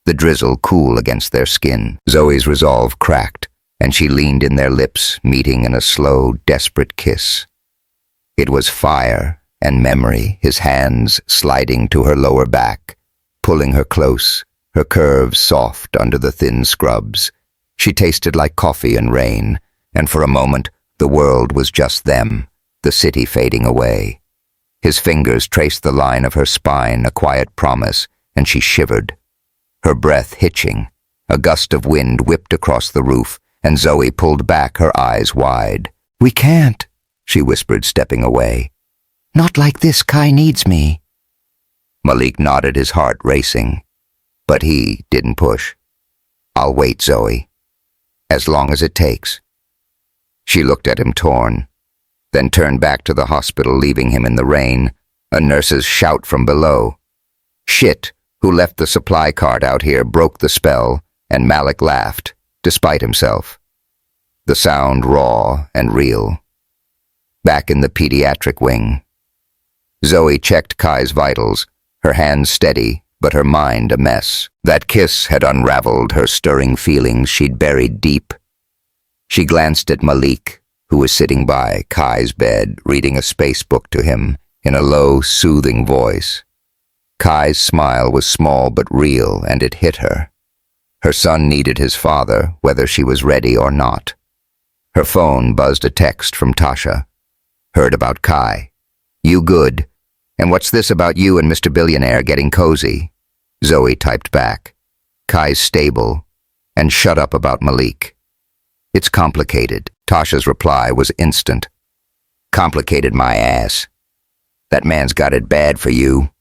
the drizzle cool against their skin. Zoe's resolve cracked, and she leaned in, their lips meeting in a slow, desperate kiss. It was fire and memory, his hands sliding to her lower back, pulling her close, her curves soft under the thin scrubs. She tasted like coffee and rain, and for a moment the world was just them, the city fading away. His fingers traced the line of her spine, a quiet promise, and she shivered. Her breath hitching. A gust of wind whipped across the roof, and Zoe pulled back, her eyes wide. "We can't," she whispered, stepping away. "Not like this. Kai needs me." Malik nodded, his heart racing. But he didn't push. "I'll wait, Zoe. As long as it takes." She looked at him, torn, then turned back to the hospital, leaving him in the rain. A nurse's shout from below. "Shit, who left the supply cart out here?" broke the spell, and Malik laughed, despite himself. The sound raw and real. Back in the pediatric wing, Zoe checked Kai's vitals, her hands steady, but her mind a mess. That kiss had unraveled her stirring feelings she'd buried deep. She glanced at Malik, who was sitting by Kai's bed, reading a space book to him in a low, soothing voice. Kai's smile was small but real, and it hit her. Her son needed his father, whether she was ready or not. Her phone buzzed a text from Tasha. "Heard about Kai. You good? And what's this about you and Mr. Billionaire getting cozy?" Zoe typed back. "Kai's stable, and shut up about Malik." "It's complicated." Tasha's reply was instant. "Complicated my ass. That man's got it bad for you.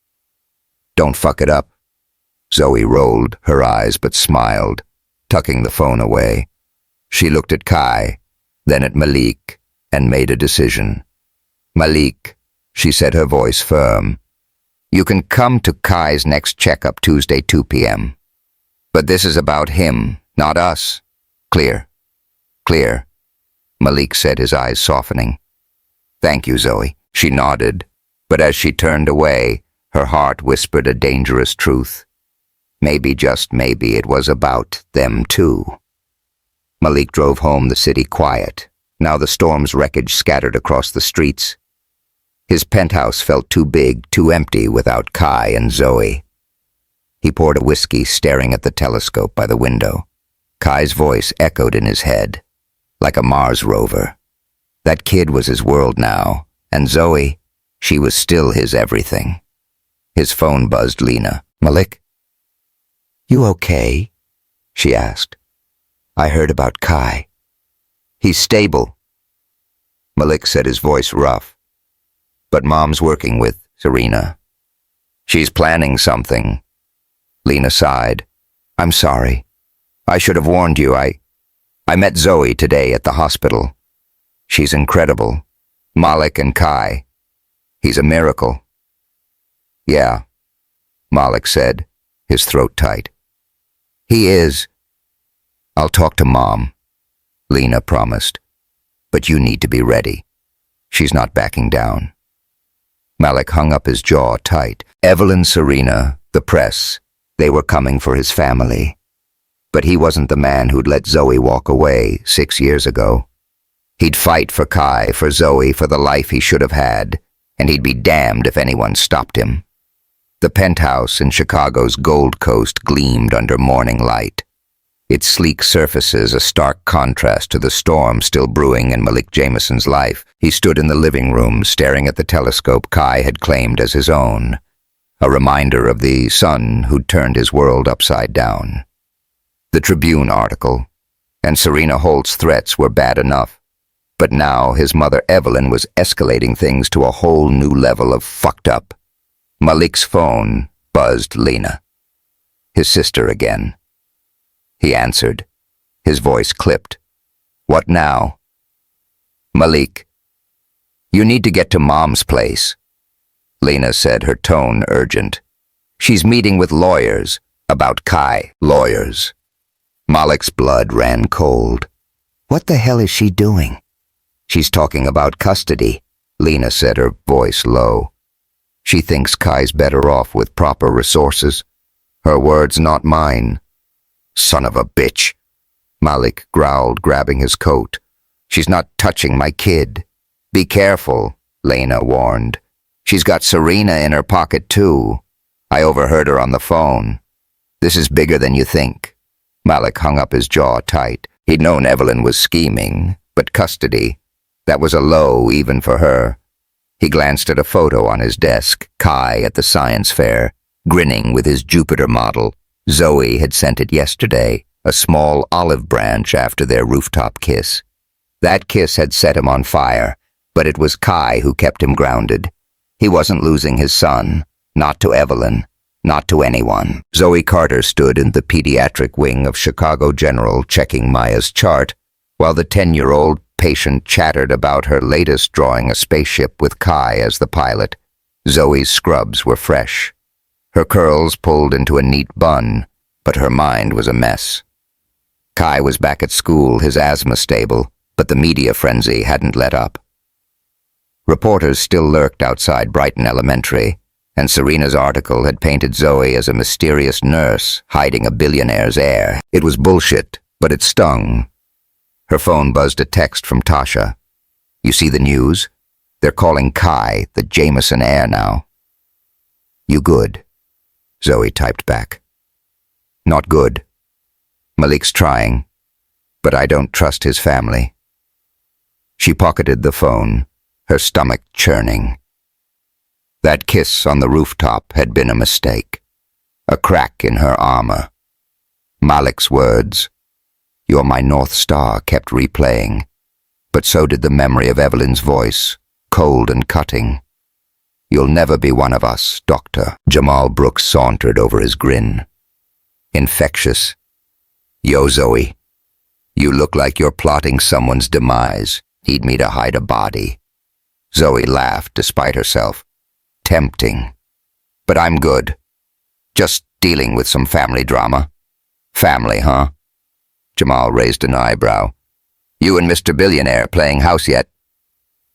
Don't fuck it up." Zoe rolled her eyes but smiled, tucking the phone away. She looked at Kai, then at Malik, and made a decision. "Malik," she said, her voice firm, "you can come to Kai's next checkup Tuesday 2 p.m. But this is about him, not us. Clear?" "Clear," Malik said, his eyes softening. "Thank you, Zoe." She nodded, but as she turned away, her heart whispered a dangerous truth. Maybe, just maybe, it was about them too. Malik drove home, the city quiet. Now the storm's wreckage scattered across the streets. His penthouse felt too big, too empty without Kai and Zoe. He poured a whiskey, staring at the telescope by the window. Kai's voice echoed in his head, like a Mars rover. That kid was his world now, and Zoe, she was still his everything. His phone buzzed. Lena. "Malik? You okay?" she asked. "I heard about Kai." "He's stable," Malik said, his voice rough. "But Mom's working with Serena. She's planning something." Lena sighed. "I'm sorry. I should have warned you. I met Zoe today at the hospital. She's incredible. Malik and Kai. He's a miracle." "Yeah," Malik said, his throat tight. "He is." "I'll talk to Mom," Lena promised. "But you need to be ready. She's not backing down." Malik hung up his jaw tight. Evelyn, Serena, the press, they were coming for his family. But he wasn't the man who'd let Zoe walk away 6 years ago. He'd fight for Kai, for Zoe, for the life he should have had, and he'd be damned if anyone stopped him. The penthouse in Chicago's Gold Coast gleamed under morning light, its sleek surfaces a stark contrast to the storm still brewing in Malik Jameson's life. He stood in the living room, staring at the telescope Kai had claimed as his own, a reminder of the sun who'd turned his world upside down. The Tribune article and Serena Holt's threats were bad enough, but now his mother Evelyn was escalating things to a whole new level of fucked up. Malik's phone buzzed. Lena. His sister again. He answered, his voice clipped. "What now?" "Malik, you need to get to Mom's place," Lena said, her tone urgent. "She's meeting with lawyers about Kai." "Lawyers?" Malik's blood ran cold. "What the hell is she doing?" "She's talking about custody," Lena said, her voice low. "She thinks Kai's better off with proper resources. Her words, not mine." "Son of a bitch," Malik growled, grabbing his coat. "She's not touching my kid." "Be careful," Lena warned. "She's got Serena in her pocket too. I overheard her on the phone. This is bigger than you think." Malik hung up his jaw tight. He'd known Evelyn was scheming, but custody, that was a low even for her. He glanced at a photo on his desk, Kai at the science fair, grinning with his Jupiter model. Zoe had sent it yesterday, a small olive branch after their rooftop kiss. That kiss had set him on fire, but it was Kai who kept him grounded. He wasn't losing his son, not to Evelyn, not to anyone. Zoe Carter stood in the pediatric wing of Chicago General checking Maya's chart, while the 10-year-old patient chattered about her latest drawing a spaceship with Kai as the pilot. Zoe's scrubs were fresh. Her curls pulled into a neat bun, but her mind was a mess. Kai was back at school, his asthma stable, but the media frenzy hadn't let up. Reporters still lurked outside Brighton Elementary, and Serena's article had painted Zoe as a mysterious nurse hiding a billionaire's heir. It was bullshit, but it stung. Her phone buzzed a text from Tasha. "You see the news? They're calling Kai the Jameson heir now." "You good?" Zoe typed back. "Not good. Malik's trying, but I don't trust his family." She pocketed the phone, her stomach churning. That kiss on the rooftop had been a mistake, a crack in her armor. Malik's words, "You're my North Star," kept replaying, but so did the memory of Evelyn's voice, cold and cutting. "You'll never be one of us, Doctor." Jamal Brooks sauntered over his grin. Infectious. "Yo, Zoe, you look like you're plotting someone's demise. Need me to hide a body." Zoe laughed despite herself. "Tempting. But I'm good. Just dealing with some family drama." "Family, huh?" Jamal raised an eyebrow. "You and Mr. Billionaire playing house yet?"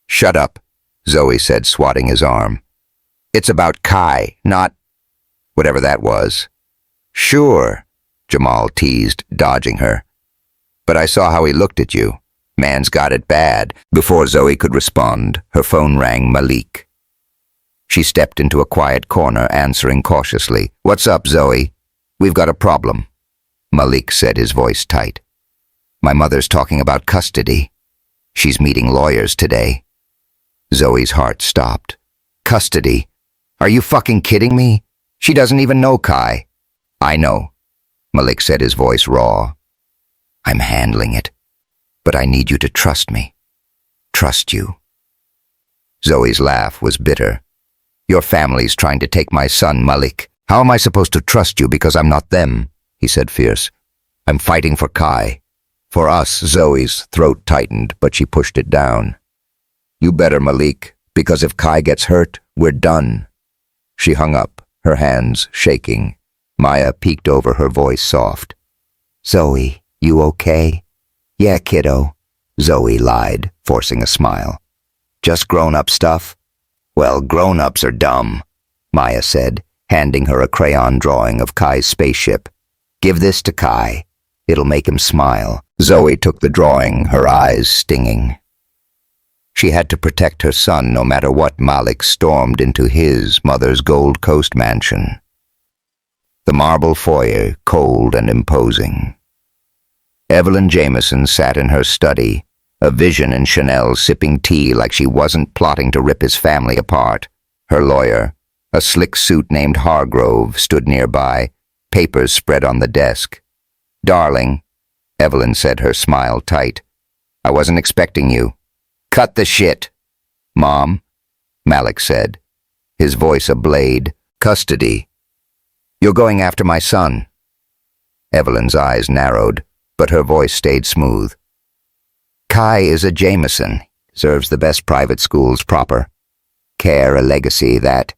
"Shut up," Zoe said, swatting his arm. "It's about Kai, not whatever that was." "Sure," Jamal teased, dodging her. "But I saw how he looked at you. Man's got it bad." Before Zoe could respond, her phone rang Malik. She stepped into a quiet corner, answering cautiously. "What's up, Zoe? We've got a problem." Malik said, his voice tight. "My mother's talking about custody. She's meeting lawyers today." Zoe's heart stopped. "Custody? Are you fucking kidding me? She doesn't even know Kai." "I know," Malik said, his voice raw. "I'm handling it, but I need you to trust me. Trust you." Zoe's laugh was bitter. "Your family's trying to take my son, Malik. How am I supposed to trust you because I'm not them?" he said, fierce. "I'm fighting for Kai. For us." Zoe's throat tightened, but she pushed it down. "You better, Malik, because if Kai gets hurt, we're done." She hung up, her hands shaking. Maya peeked over, her voice soft. "Zoe, you okay?" "Yeah, kiddo," Zoe lied, forcing a smile. "Just grown-up stuff?" "Well, grown-ups are dumb," Maya said, handing her a crayon drawing of Kai's spaceship. "Give this to Kai. It'll make him smile." Zoe took the drawing, her eyes stinging. She had to protect her son no matter what. Malik stormed into his mother's Gold Coast mansion. The marble foyer, cold and imposing. Evelyn Jameson sat in her study, a vision in Chanel, sipping tea like she wasn't plotting to rip his family apart. Her lawyer, a slick suit named Hargrove, stood nearby, papers spread on the desk. "Darling," Evelyn said, her smile tight, "I wasn't expecting you." "Cut the shit." "Mom," Malik said, his voice a blade. "Custody. You're going after my son." Evelyn's eyes narrowed, but her voice stayed smooth. "Kai is a Jameson. Deserves the best private schools proper. Care, a legacy. That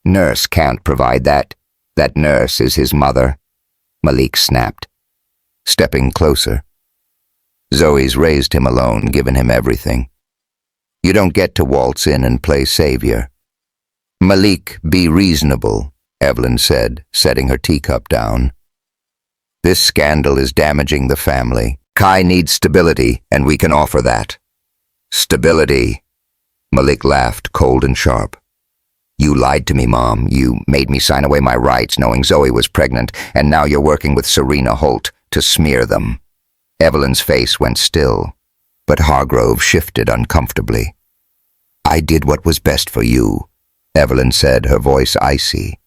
nurse can't provide that. That nurse is his mother." Malik snapped, stepping closer. "Zoe's raised him alone, given him everything. You don't get to waltz in and play savior." "Malik, be reasonable," Evelyn said, setting her teacup down. "This scandal is damaging the family. Kai needs stability, and we can offer that." "Stability," Malik laughed, cold and sharp. "You lied to me, Mom. You made me sign away my rights knowing Zoe was pregnant, and now you're working with Serena Holt to smear them." Evelyn's face went still, but Hargrove shifted uncomfortably. I did what was best for you, Evelyn said, her voice icy.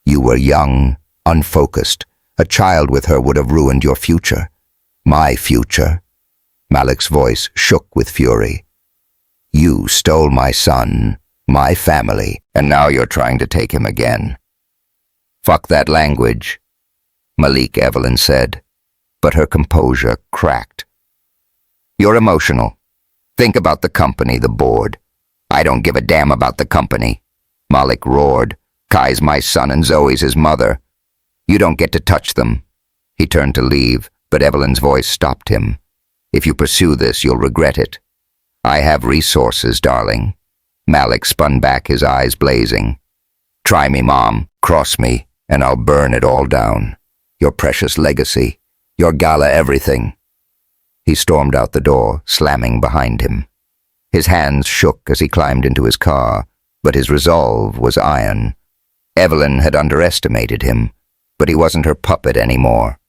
You were young, unfocused. A child with her would have ruined your future. My future. Malik's voice shook with fury. You stole my son, my family, and now you're trying to take him again. Fuck that language, Malik, Evelyn said, but her composure cracked. You're emotional. Think about the company, the board. I don't give a damn about the company, Malik roared. Kai's my son and Zoe's his mother. You don't get to touch them. He turned to leave, but Evelyn's voice stopped him. If you pursue this, you'll regret it. I have resources, darling. Malik spun back, his eyes blazing. Try me, Mom. Cross me, and I'll burn it all down. Your precious legacy. Your gala everything. He stormed out the door, slamming behind him. His hands shook as he climbed into his car, but his resolve was iron. Evelyn had underestimated him, but he wasn't her puppet anymore.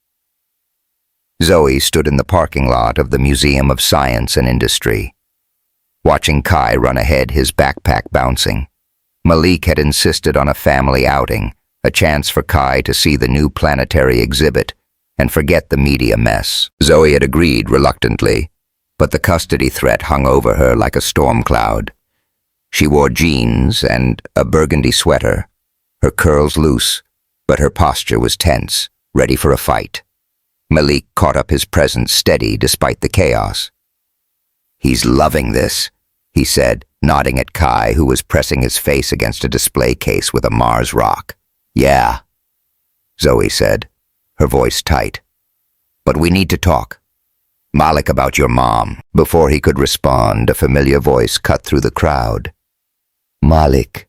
Zoe stood in the parking lot of the Museum of Science and Industry, watching Kai run ahead, his backpack bouncing. Malik had insisted on a family outing, a chance for Kai to see the new planetary exhibit and forget the media mess. Zoe had agreed reluctantly, but the custody threat hung over her like a storm cloud. She wore jeans and a burgundy sweater, her curls loose, but her posture was tense, ready for a fight. Malik caught up his presence steady despite the chaos. He's loving this, he said, nodding at Kai, who was pressing his face against a display case with a Mars rock. Yeah, Zoe said, her voice tight. But we need to talk. Malik, about your mom. Before he could respond, a familiar voice cut through the crowd. Malik,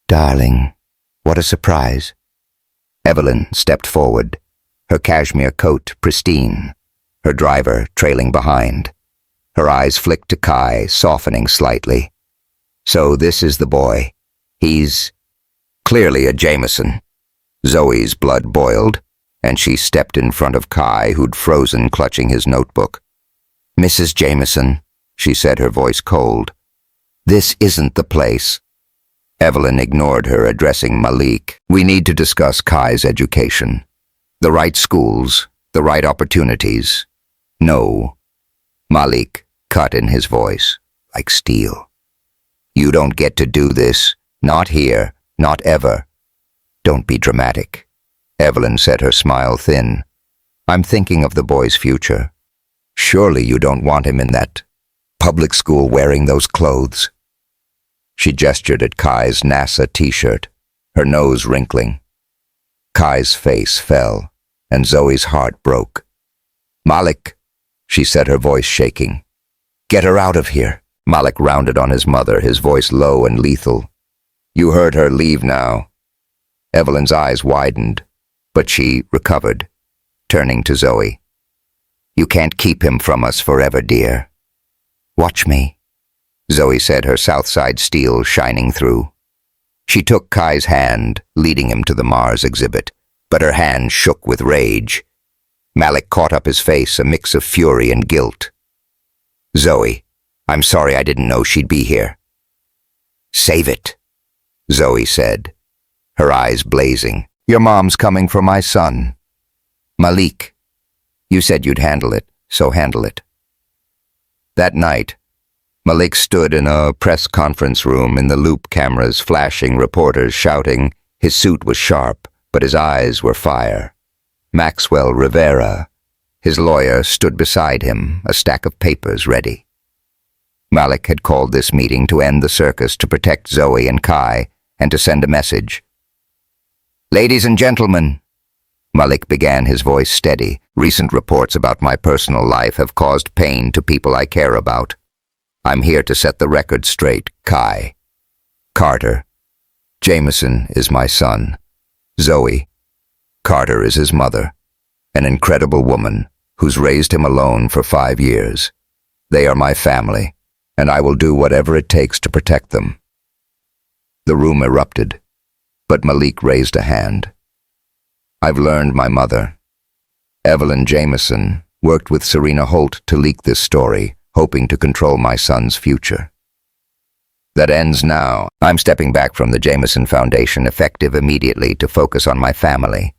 darling, what a surprise. Evelyn stepped forward, her cashmere coat pristine, her driver trailing behind. Her eyes flicked to Kai, softening slightly. So this is the boy. He's clearly a Jameson. Zoe's blood boiled, and she stepped in front of Kai, who'd frozen, clutching his notebook. Mrs. Jameson, she said, her voice cold. This isn't the place. Evelyn ignored her, addressing Malik. We need to discuss Kai's education. The right schools, the right opportunities. No. Malik cut in his voice, like steel. You don't get to do this. Not here. Not ever. Don't be dramatic. Evelyn said, her smile thin. I'm thinking of the boy's future. Surely you don't want him in that public school wearing those clothes. She gestured at Kai's NASA t-shirt, her nose wrinkling. Kai's face fell, and Zoe's heart broke. Malik, she said, her voice shaking. Get her out of here. Malik rounded on his mother, his voice low and lethal. You heard her. Leave now. Evelyn's eyes widened, but she recovered, turning to Zoe. You can't keep him from us forever, dear. Watch me, Zoe said, her Southside steel shining through. She took Kai's hand, leading him to the Mars exhibit, but her hand shook with rage. Malik caught up his face, a mix of fury and guilt. Zoe, I'm sorry, I didn't know she'd be here. Save it, Zoe said, her eyes blazing. Your mom's coming for my son. Malik, you said you'd handle it, so handle it. That night, Malik stood in a press conference room in the loop cameras, flashing, reporters shouting. His suit was sharp, but his eyes were fire. Maxwell Rivera, his lawyer, stood beside him, a stack of papers ready. Malik had called this meeting to end the circus, to protect Zoe and Kai, and to send a message. Ladies and gentlemen, Malik began, his voice steady. Recent reports about my personal life have caused pain to people I care about. I'm here to set the record straight. Kai Carter Jameson is my son. Zoe Carter is his mother, an incredible woman who's raised him alone for 5 years. They are my family, and I will do whatever it takes to protect them. The room erupted, but Malik raised a hand. I've learned my mother, Evelyn Jameson, worked with Serena Holt to leak this story, hoping to control my son's future. That ends now. I'm stepping back from the Jameson Foundation, effective immediately, to focus on my family.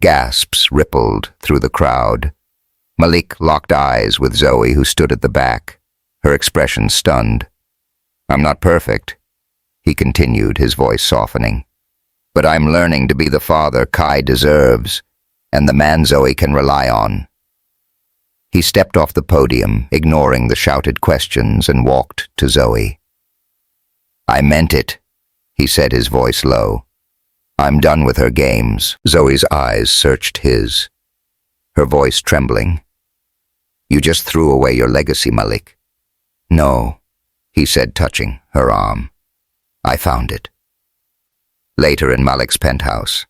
Gasps rippled through the crowd. Malik locked eyes with Zoe, who stood at the back, her expression stunned. I'm not perfect, he continued, his voice softening. But I'm learning to be the father Kai deserves, and the man Zoe can rely on. He stepped off the podium, ignoring the shouted questions, and walked to Zoe. I meant it, he said, his voice low. I'm done with her games. Zoe's eyes searched his, her voice trembling. You just threw away your legacy, Malik. No, he said, touching her arm. I found it. Later in Malik's penthouse.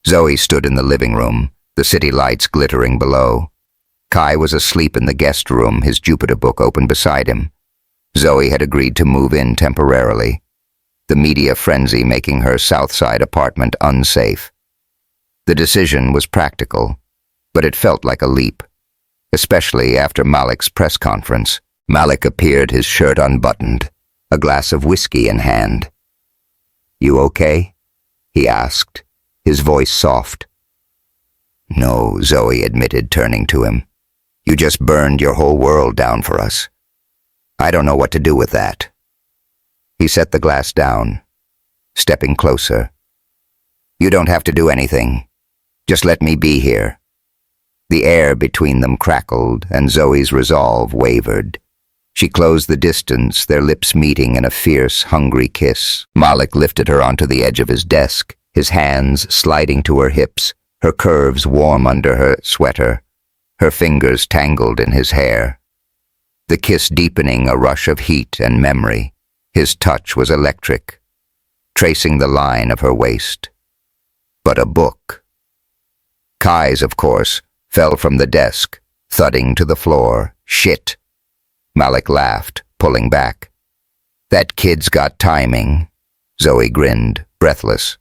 Zoe stood in the living room, the city lights glittering below. Kai was asleep in the guest room, his Jupiter book open beside him. Zoe had agreed to move in temporarily, the media frenzy making her Southside apartment unsafe. The decision was practical, but it felt like a leap, especially after Malik's press conference. Malik appeared, his shirt unbuttoned, a glass of whiskey in hand. You okay? He asked, his voice soft. No, Zoe admitted, turning to him. You just burned your whole world down for us. I don't know what to do with that. He set the glass down, stepping closer. You don't have to do anything. Just let me be here. The air between them crackled, and Zoe's resolve wavered. She closed the distance, their lips meeting in a fierce, hungry kiss. Malik lifted her onto the edge of his desk, his hands sliding to her hips, her curves warm under her sweater, her fingers tangled in his hair. The kiss deepening a rush of heat and memory. His touch was electric, tracing the line of her waist. But a book. Kai's, of course, fell from the desk, thudding to the floor. Shit. Malik laughed, pulling back. That kid's got timing. Zoe grinned, breathless.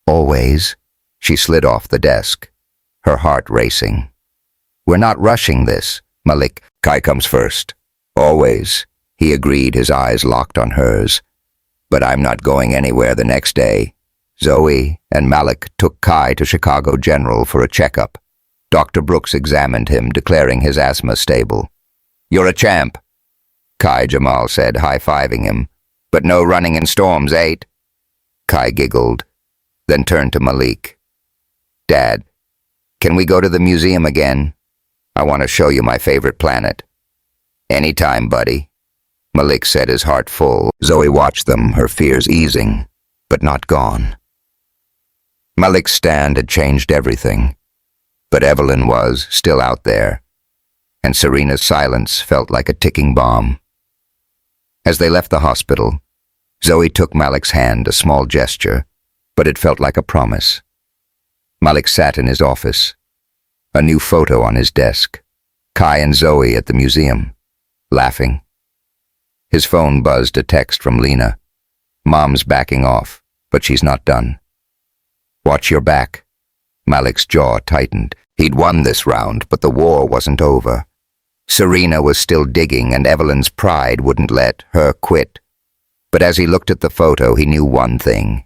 Always. She slid off the desk, her heart racing. We're not rushing this, Malik. Kai comes first. Always, he agreed, his eyes locked on hers. But I'm not going anywhere the next day. Zoe and Malik took Kai to Chicago General for a checkup. Dr. Brooks examined him, declaring his asthma stable. You're a champ, Kai Jamal said, high-fiving him. But no running in storms, eh? Kai giggled, then turned to Malik. Dad, can we go to the museum again? I want to show you my favorite planet. Anytime, buddy, Malik said, his heart full. Zoe watched them, her fears easing, but not gone. Malik's stand had changed everything, but Evelyn was still out there, and Serena's silence felt like a ticking bomb. As they left the hospital, Zoe took Malik's hand, a small gesture, but it felt like a promise. Malik sat in his office, a new photo on his desk, Kai and Zoe at the museum, laughing. His phone buzzed, a text from Lena. Mom's backing off, but she's not done. Watch your back. Malik's jaw tightened. He'd won this round, but the war wasn't over. Serena was still digging, and Evelyn's pride wouldn't let her quit. But as he looked at the photo, he knew one thing.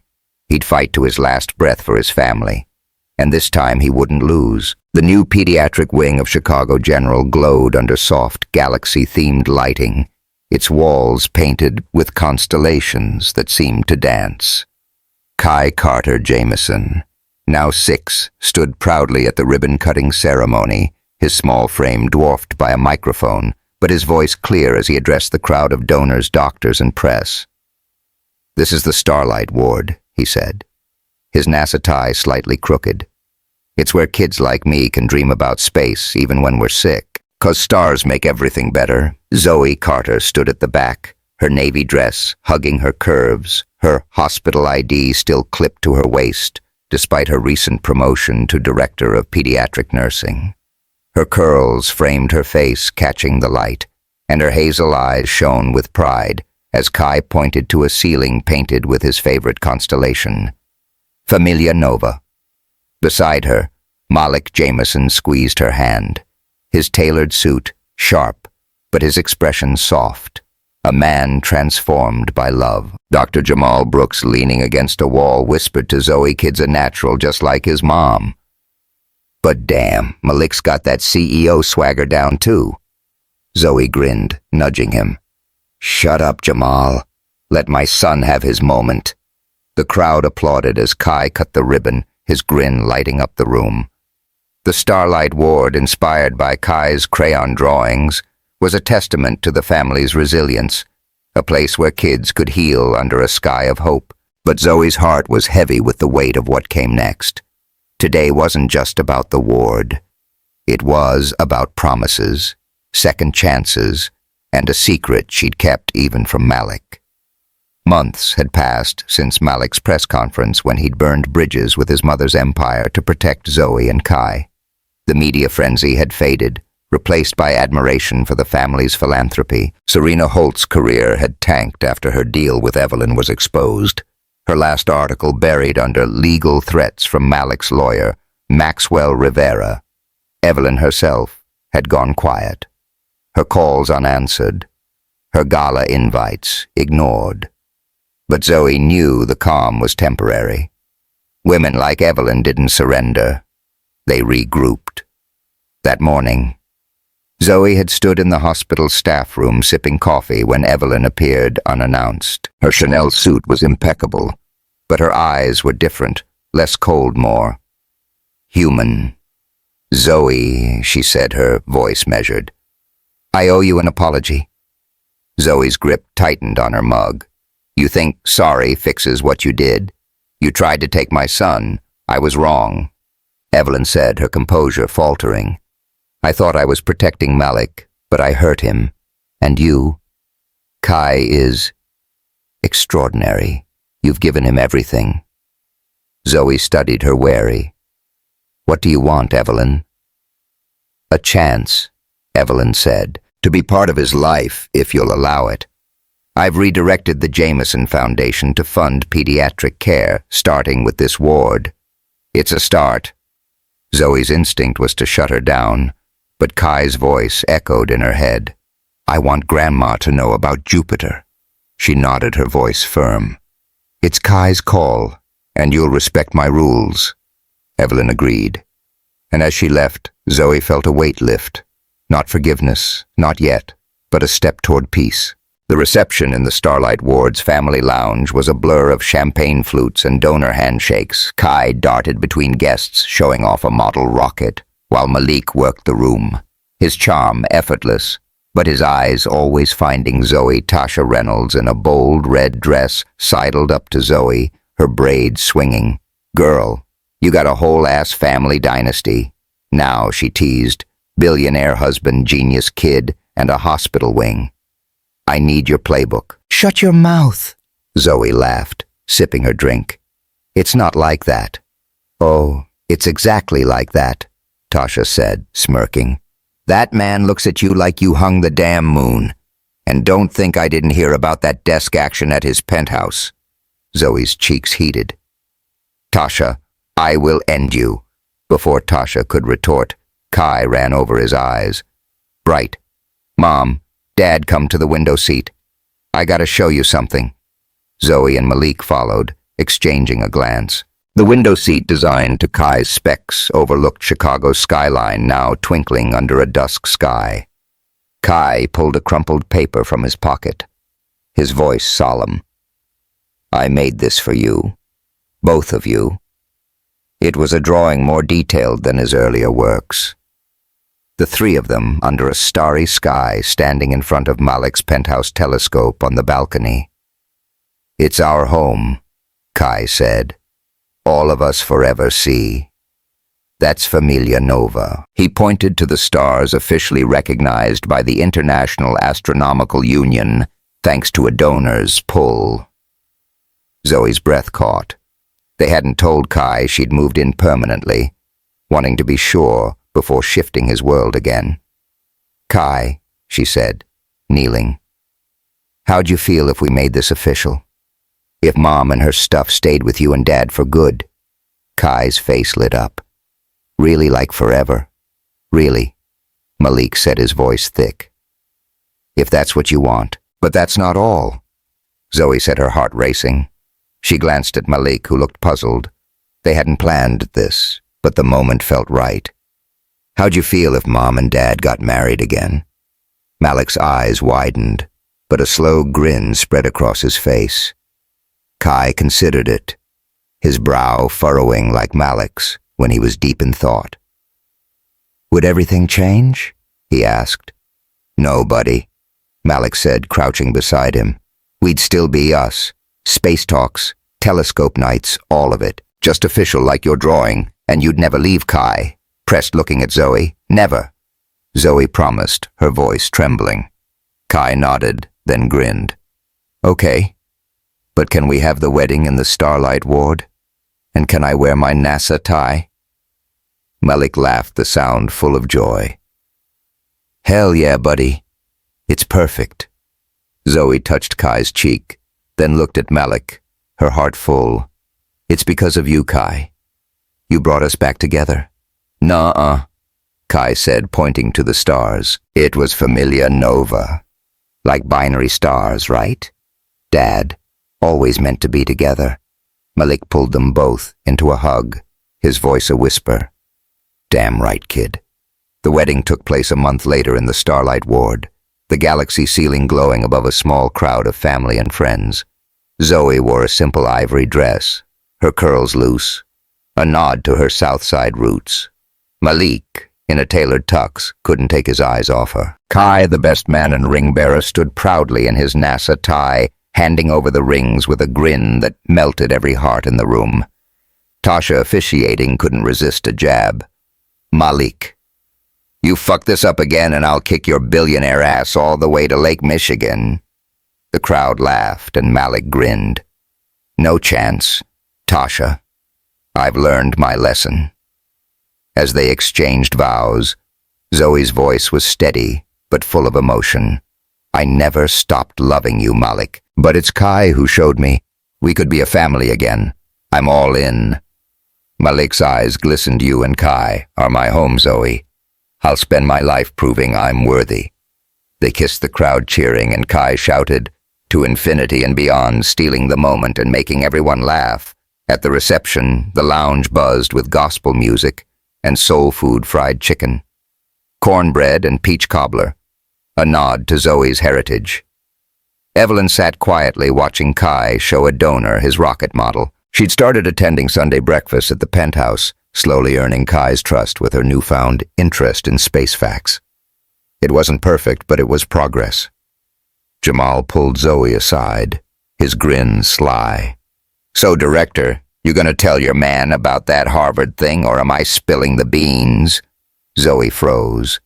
He'd fight to his last breath for his family, and this time he wouldn't lose. The new pediatric wing of Chicago General glowed under soft, galaxy-themed lighting, its walls painted with constellations that seemed to dance. Kai Carter Jameson, now 6, stood proudly at the ribbon-cutting ceremony, his small frame dwarfed by a microphone, but his voice clear as he addressed the crowd of donors, doctors, and press. This is the Starlight ward, he said, his NASA tie slightly crooked. It's where kids like me can dream about space even when we're sick, 'cause stars make everything better. Zoe Carter stood at the back, her navy dress hugging her curves, her hospital ID still clipped to her waist, despite her recent promotion to director of pediatric nursing. Her curls framed her face, catching the light, and her hazel eyes shone with pride as Kai pointed to a ceiling painted with his favorite constellation, Familia Nova. Beside her, Malik Jameson squeezed her hand, his tailored suit sharp, but his expression soft. A man transformed by love. Dr. Jamal Brooks, leaning against a wall, whispered to Zoe, "Kid's a natural, just like his mom." But damn, Malik's got that CEO swagger down too. Zoe grinned, nudging him. "Shut up, Jamal. Let my son have his moment." The crowd applauded as Kai cut the ribbon, his grin lighting up the room. The Starlight ward, inspired by Kai's crayon drawings, was a testament to the family's resilience, a place where kids could heal under a sky of hope. But Zoe's heart was heavy with the weight of what came next. Today wasn't just about the ward. It was about promises, second chances, and a secret she'd kept even from Malik. Months had passed since Malik's press conference when he'd burned bridges with his mother's empire to protect Zoe and Kai. The media frenzy had faded, replaced by admiration for the family's philanthropy. Serena Holt's career had tanked after her deal with Evelyn was exposed, her last article buried under legal threats from Malik's lawyer, Maxwell Rivera. Evelyn herself had gone quiet, her calls unanswered, her gala invites ignored. But Zoe knew the calm was temporary. Women like Evelyn didn't surrender. They regrouped. That morning, Zoe had stood in the hospital staff room sipping coffee when Evelyn appeared unannounced. Her Chanel suit was impeccable, but her eyes were different, less cold, more human. "Zoe," she said, her voice measured. "I owe you an apology." Zoe's grip tightened on her mug. "You think sorry fixes what you did? You tried to take my son. I was wrong," Evelyn said, her composure faltering. "I thought I was protecting Malik, but I hurt him. And you? Kai is extraordinary. You've given him everything." Zoe studied her wary. "What do you want, Evelyn?" "A chance," Evelyn said, "to be part of his life, if you'll allow it. I've redirected the Jameson Foundation to fund pediatric care, starting with this ward. It's a start." Zoe's instinct was to shut her down, but Kai's voice echoed in her head. "I want Grandma to know about Jupiter." She nodded, her voice firm. "It's Kai's call, and you'll respect my rules." Evelyn agreed. And as she left, Zoe felt a weight lift. Not forgiveness, not yet, but a step toward peace. The reception in the Starlight ward's family lounge was a blur of champagne flutes and donor handshakes. Kai darted between guests, showing off a model rocket, while Malik worked the room, his charm effortless, but his eyes always finding Zoe. Tasha Reynolds in a bold red dress sidled up to Zoe, her braids swinging. "Girl, you got a whole-ass family dynasty. Now," she teased, "billionaire husband, genius kid, and a hospital wing. I need your playbook." "Shut your mouth," Zoe laughed, sipping her drink. "It's not like that." "Oh, it's exactly like that," Tasha said, smirking. "That man looks at you like you hung the damn moon. And don't think I didn't hear about that desk action at his penthouse." Zoe's cheeks heated. "Tasha, I will end you." Before Tasha could retort, Kai ran over his eyes. "Bright. Mom, Dad, come to the window seat. I gotta show you something." Zoe and Malik followed, exchanging a glance. The window seat, designed to Kai's specs, overlooked Chicago's skyline, now twinkling under a dusk sky. Kai pulled a crumpled paper from his pocket, his voice solemn. "I made this for you, both of you." It was a drawing more detailed than his earlier works. The three of them under a starry sky, standing in front of Malik's penthouse telescope on the balcony. "It's our home," Kai said. "All of us forever see. That's Familia Nova." He pointed to the stars officially recognized by the International Astronomical Union, thanks to a donor's pull. Zoe's breath caught. They hadn't told Kai she'd moved in permanently, wanting to be sure before shifting his world again. "Kai," she said, kneeling, "how'd you feel if we made this official? If Mom and her stuff stayed with you and Dad for good?" Kai's face lit up. "Really, like forever?" "Really," Malik said, his voice thick. "If that's what you want." But that's not all. Zoe said, her heart racing. She glanced at Malik, who looked puzzled. They hadn't planned this, but the moment felt right. How'd you feel if Mom and Dad got married again? Malik's eyes widened, but a slow grin spread across his face. Kai considered it, his brow furrowing like Malik's when he was deep in thought. Would everything change? He asked. No, buddy, Malik said, crouching beside him. We'd still be us. Space talks, telescope nights, all of it. Just official like your drawing, and you'd never leave, Kai. Pressed, looking at Zoe. Never. Zoe promised, her voice trembling. Kai nodded, then grinned. Okay. But can we have the wedding in the Starlight ward? And can I wear my NASA tie? Malik laughed, the sound full of joy. Hell yeah, buddy. It's perfect. Zoe touched Kai's cheek, then looked at Malik, her heart full. It's because of you, Kai. You brought us back together. Nuh-uh, Kai said, pointing to the stars. It was Familia Nova. Like binary stars, right? Dad, always meant to be together. Malik pulled them both into a hug, his voice a whisper. Damn right, kid. The wedding took place a month later in the Starlight ward, the galaxy ceiling glowing above a small crowd of family and friends. Zoe wore a simple ivory dress, her curls loose, a nod to her South Side roots. Malik, in a tailored tux, couldn't take his eyes off her. Kai, the best man and ring-bearer, stood proudly in his NASA tie, handing over the rings with a grin that melted every heart in the room. Tasha, officiating, couldn't resist a jab. Malik, you fuck this up again and I'll kick your billionaire ass all the way to Lake Michigan. The crowd laughed and Malik grinned. No chance, Tasha. I've learned my lesson. As they exchanged vows, Zoe's voice was steady but full of emotion. I never stopped loving you, Malik, but it's Kai who showed me we could be a family again. I'm all in. Malik's eyes glistened. You and Kai are my home, Zoe. I'll spend my life proving I'm worthy. They kissed, the crowd cheering, and Kai shouted, to infinity and beyond, stealing the moment and making everyone laugh. At the reception, the lounge buzzed with gospel music and soul food fried chicken, cornbread and peach cobbler, a nod to Zoe's heritage. Evelyn sat quietly watching Kai show a donor his rocket model. She'd started attending Sunday breakfast at the penthouse, slowly earning Kai's trust with her newfound interest in space facts. It wasn't perfect, but it was progress. Jamal pulled Zoe aside, his grin sly. So, director, you gonna tell your man about that Harvard thing, or am I spilling the beans? Zoe froze.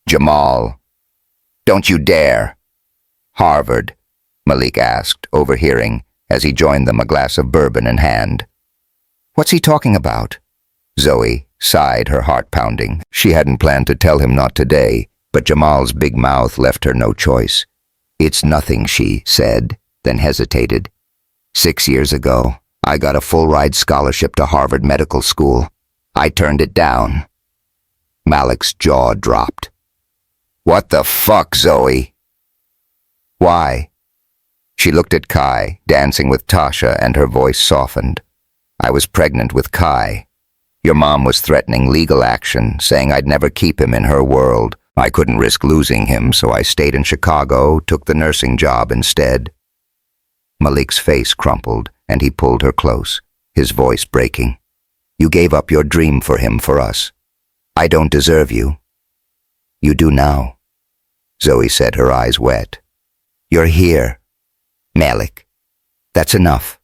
Jamal, don't you dare. Harvard, Malik asked, overhearing, as he joined them, a glass of bourbon in hand. What's he talking about? Zoe sighed, her heart pounding. She hadn't planned to tell him not today, but Jamal's big mouth left her no choice. It's nothing, she said, then hesitated. 6 years ago, I got a full-ride scholarship to Harvard Medical School. I turned it down. Malik's jaw dropped. What the fuck, Zoe? Why? She looked at Kai, dancing with Tasha, and her voice softened. I was pregnant with Kai. Your mom was threatening legal action, saying I'd never keep him in her world. I couldn't risk losing him, so I stayed in Chicago, took the nursing job instead. Malik's face crumpled, and he pulled her close, his voice breaking. You gave up your dream for him, for us. I don't deserve you. You do now, Zoe said, her eyes wet. You're here, Malik. That's enough.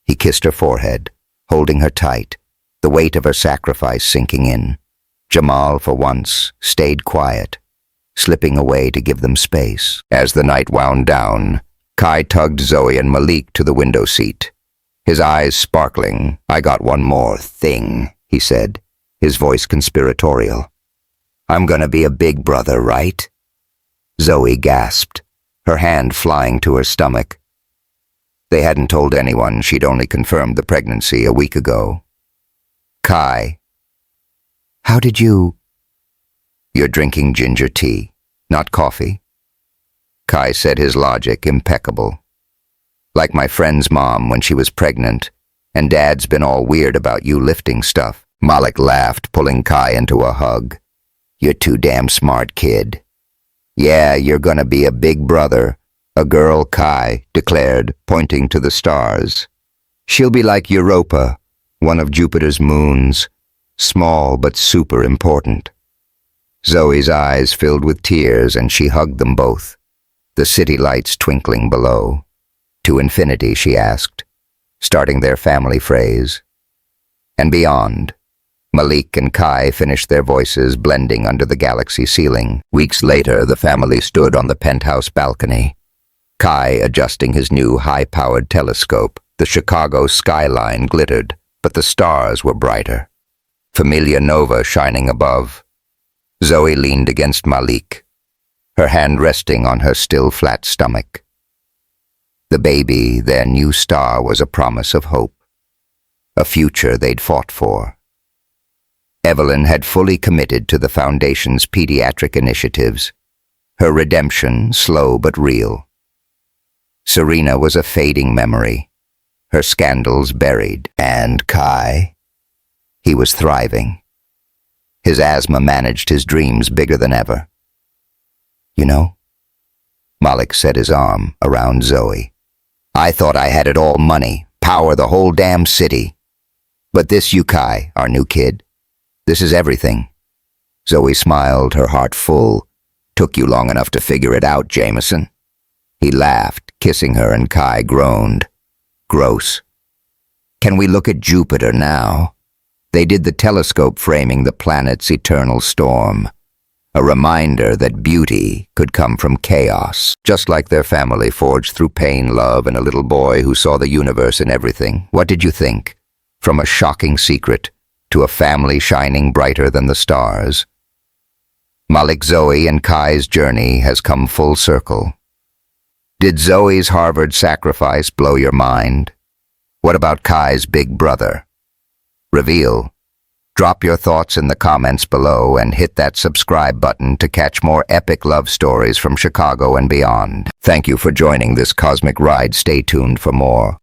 He kissed her forehead, holding her tight, the weight of her sacrifice sinking in. Jamal, for once, stayed quiet, slipping away to give them space. As the night wound down, Kai tugged Zoe and Malik to the window seat. His eyes sparkling. I got one more thing, he said, his voice conspiratorial. I'm gonna be a big brother, right? Zoe gasped, her hand flying to her stomach. They hadn't told anyone. She'd only confirmed the pregnancy a week ago. Kai. How did you... You're drinking ginger tea, not coffee? Kai said, his logic impeccable. Like my friend's mom when she was pregnant, and Dad's been all weird about you lifting stuff. Malik laughed, pulling Kai into a hug. You're too damn smart, kid. Yeah, you're gonna be a big brother, a girl, Kai declared, pointing to the stars. She'll be like Europa, one of Jupiter's moons, small but super important. Zoe's eyes filled with tears and she hugged them both, the city lights twinkling below. To infinity, she asked, starting their family phrase. And beyond. Malik and Kai finished their voices blending under the galaxy ceiling. Weeks later, the family stood on the penthouse balcony. Kai adjusting his new high-powered telescope. The Chicago skyline glittered, but the stars were brighter. Familia Nova shining above. Zoe leaned against Malik, her hand resting on her still flat stomach. The baby, their new star, was a promise of hope, a future they'd fought for. Evelyn had fully committed to the Foundation's pediatric initiatives, her redemption slow but real. Serena was a fading memory, her scandals buried. And Kai? He was thriving. His asthma managed his dreams bigger than ever. You know, Malik set his arm around Zoe. I thought I had it all: money, power, the whole damn city. But this you, Kai, our new kid, this is everything. Zoe smiled, her heart full. Took you long enough to figure it out, Jameson. He laughed, kissing her, and Kai groaned. Gross. Can we look at Jupiter now? They did the telescope framing the planet's eternal storm. A reminder that beauty could come from chaos, just like their family forged through pain, love, and a little boy who saw the universe in everything. What did you think? From a shocking secret to a family shining brighter than the stars. Malik, Zoe, and Kai's journey has come full circle. Did Zoe's Harvard sacrifice blow your mind? What about Kai's big brother? Reveal. Drop your thoughts in the comments below and hit that subscribe button to catch more epic love stories from Chicago and beyond. Thank you for joining this cosmic ride. Stay tuned for more.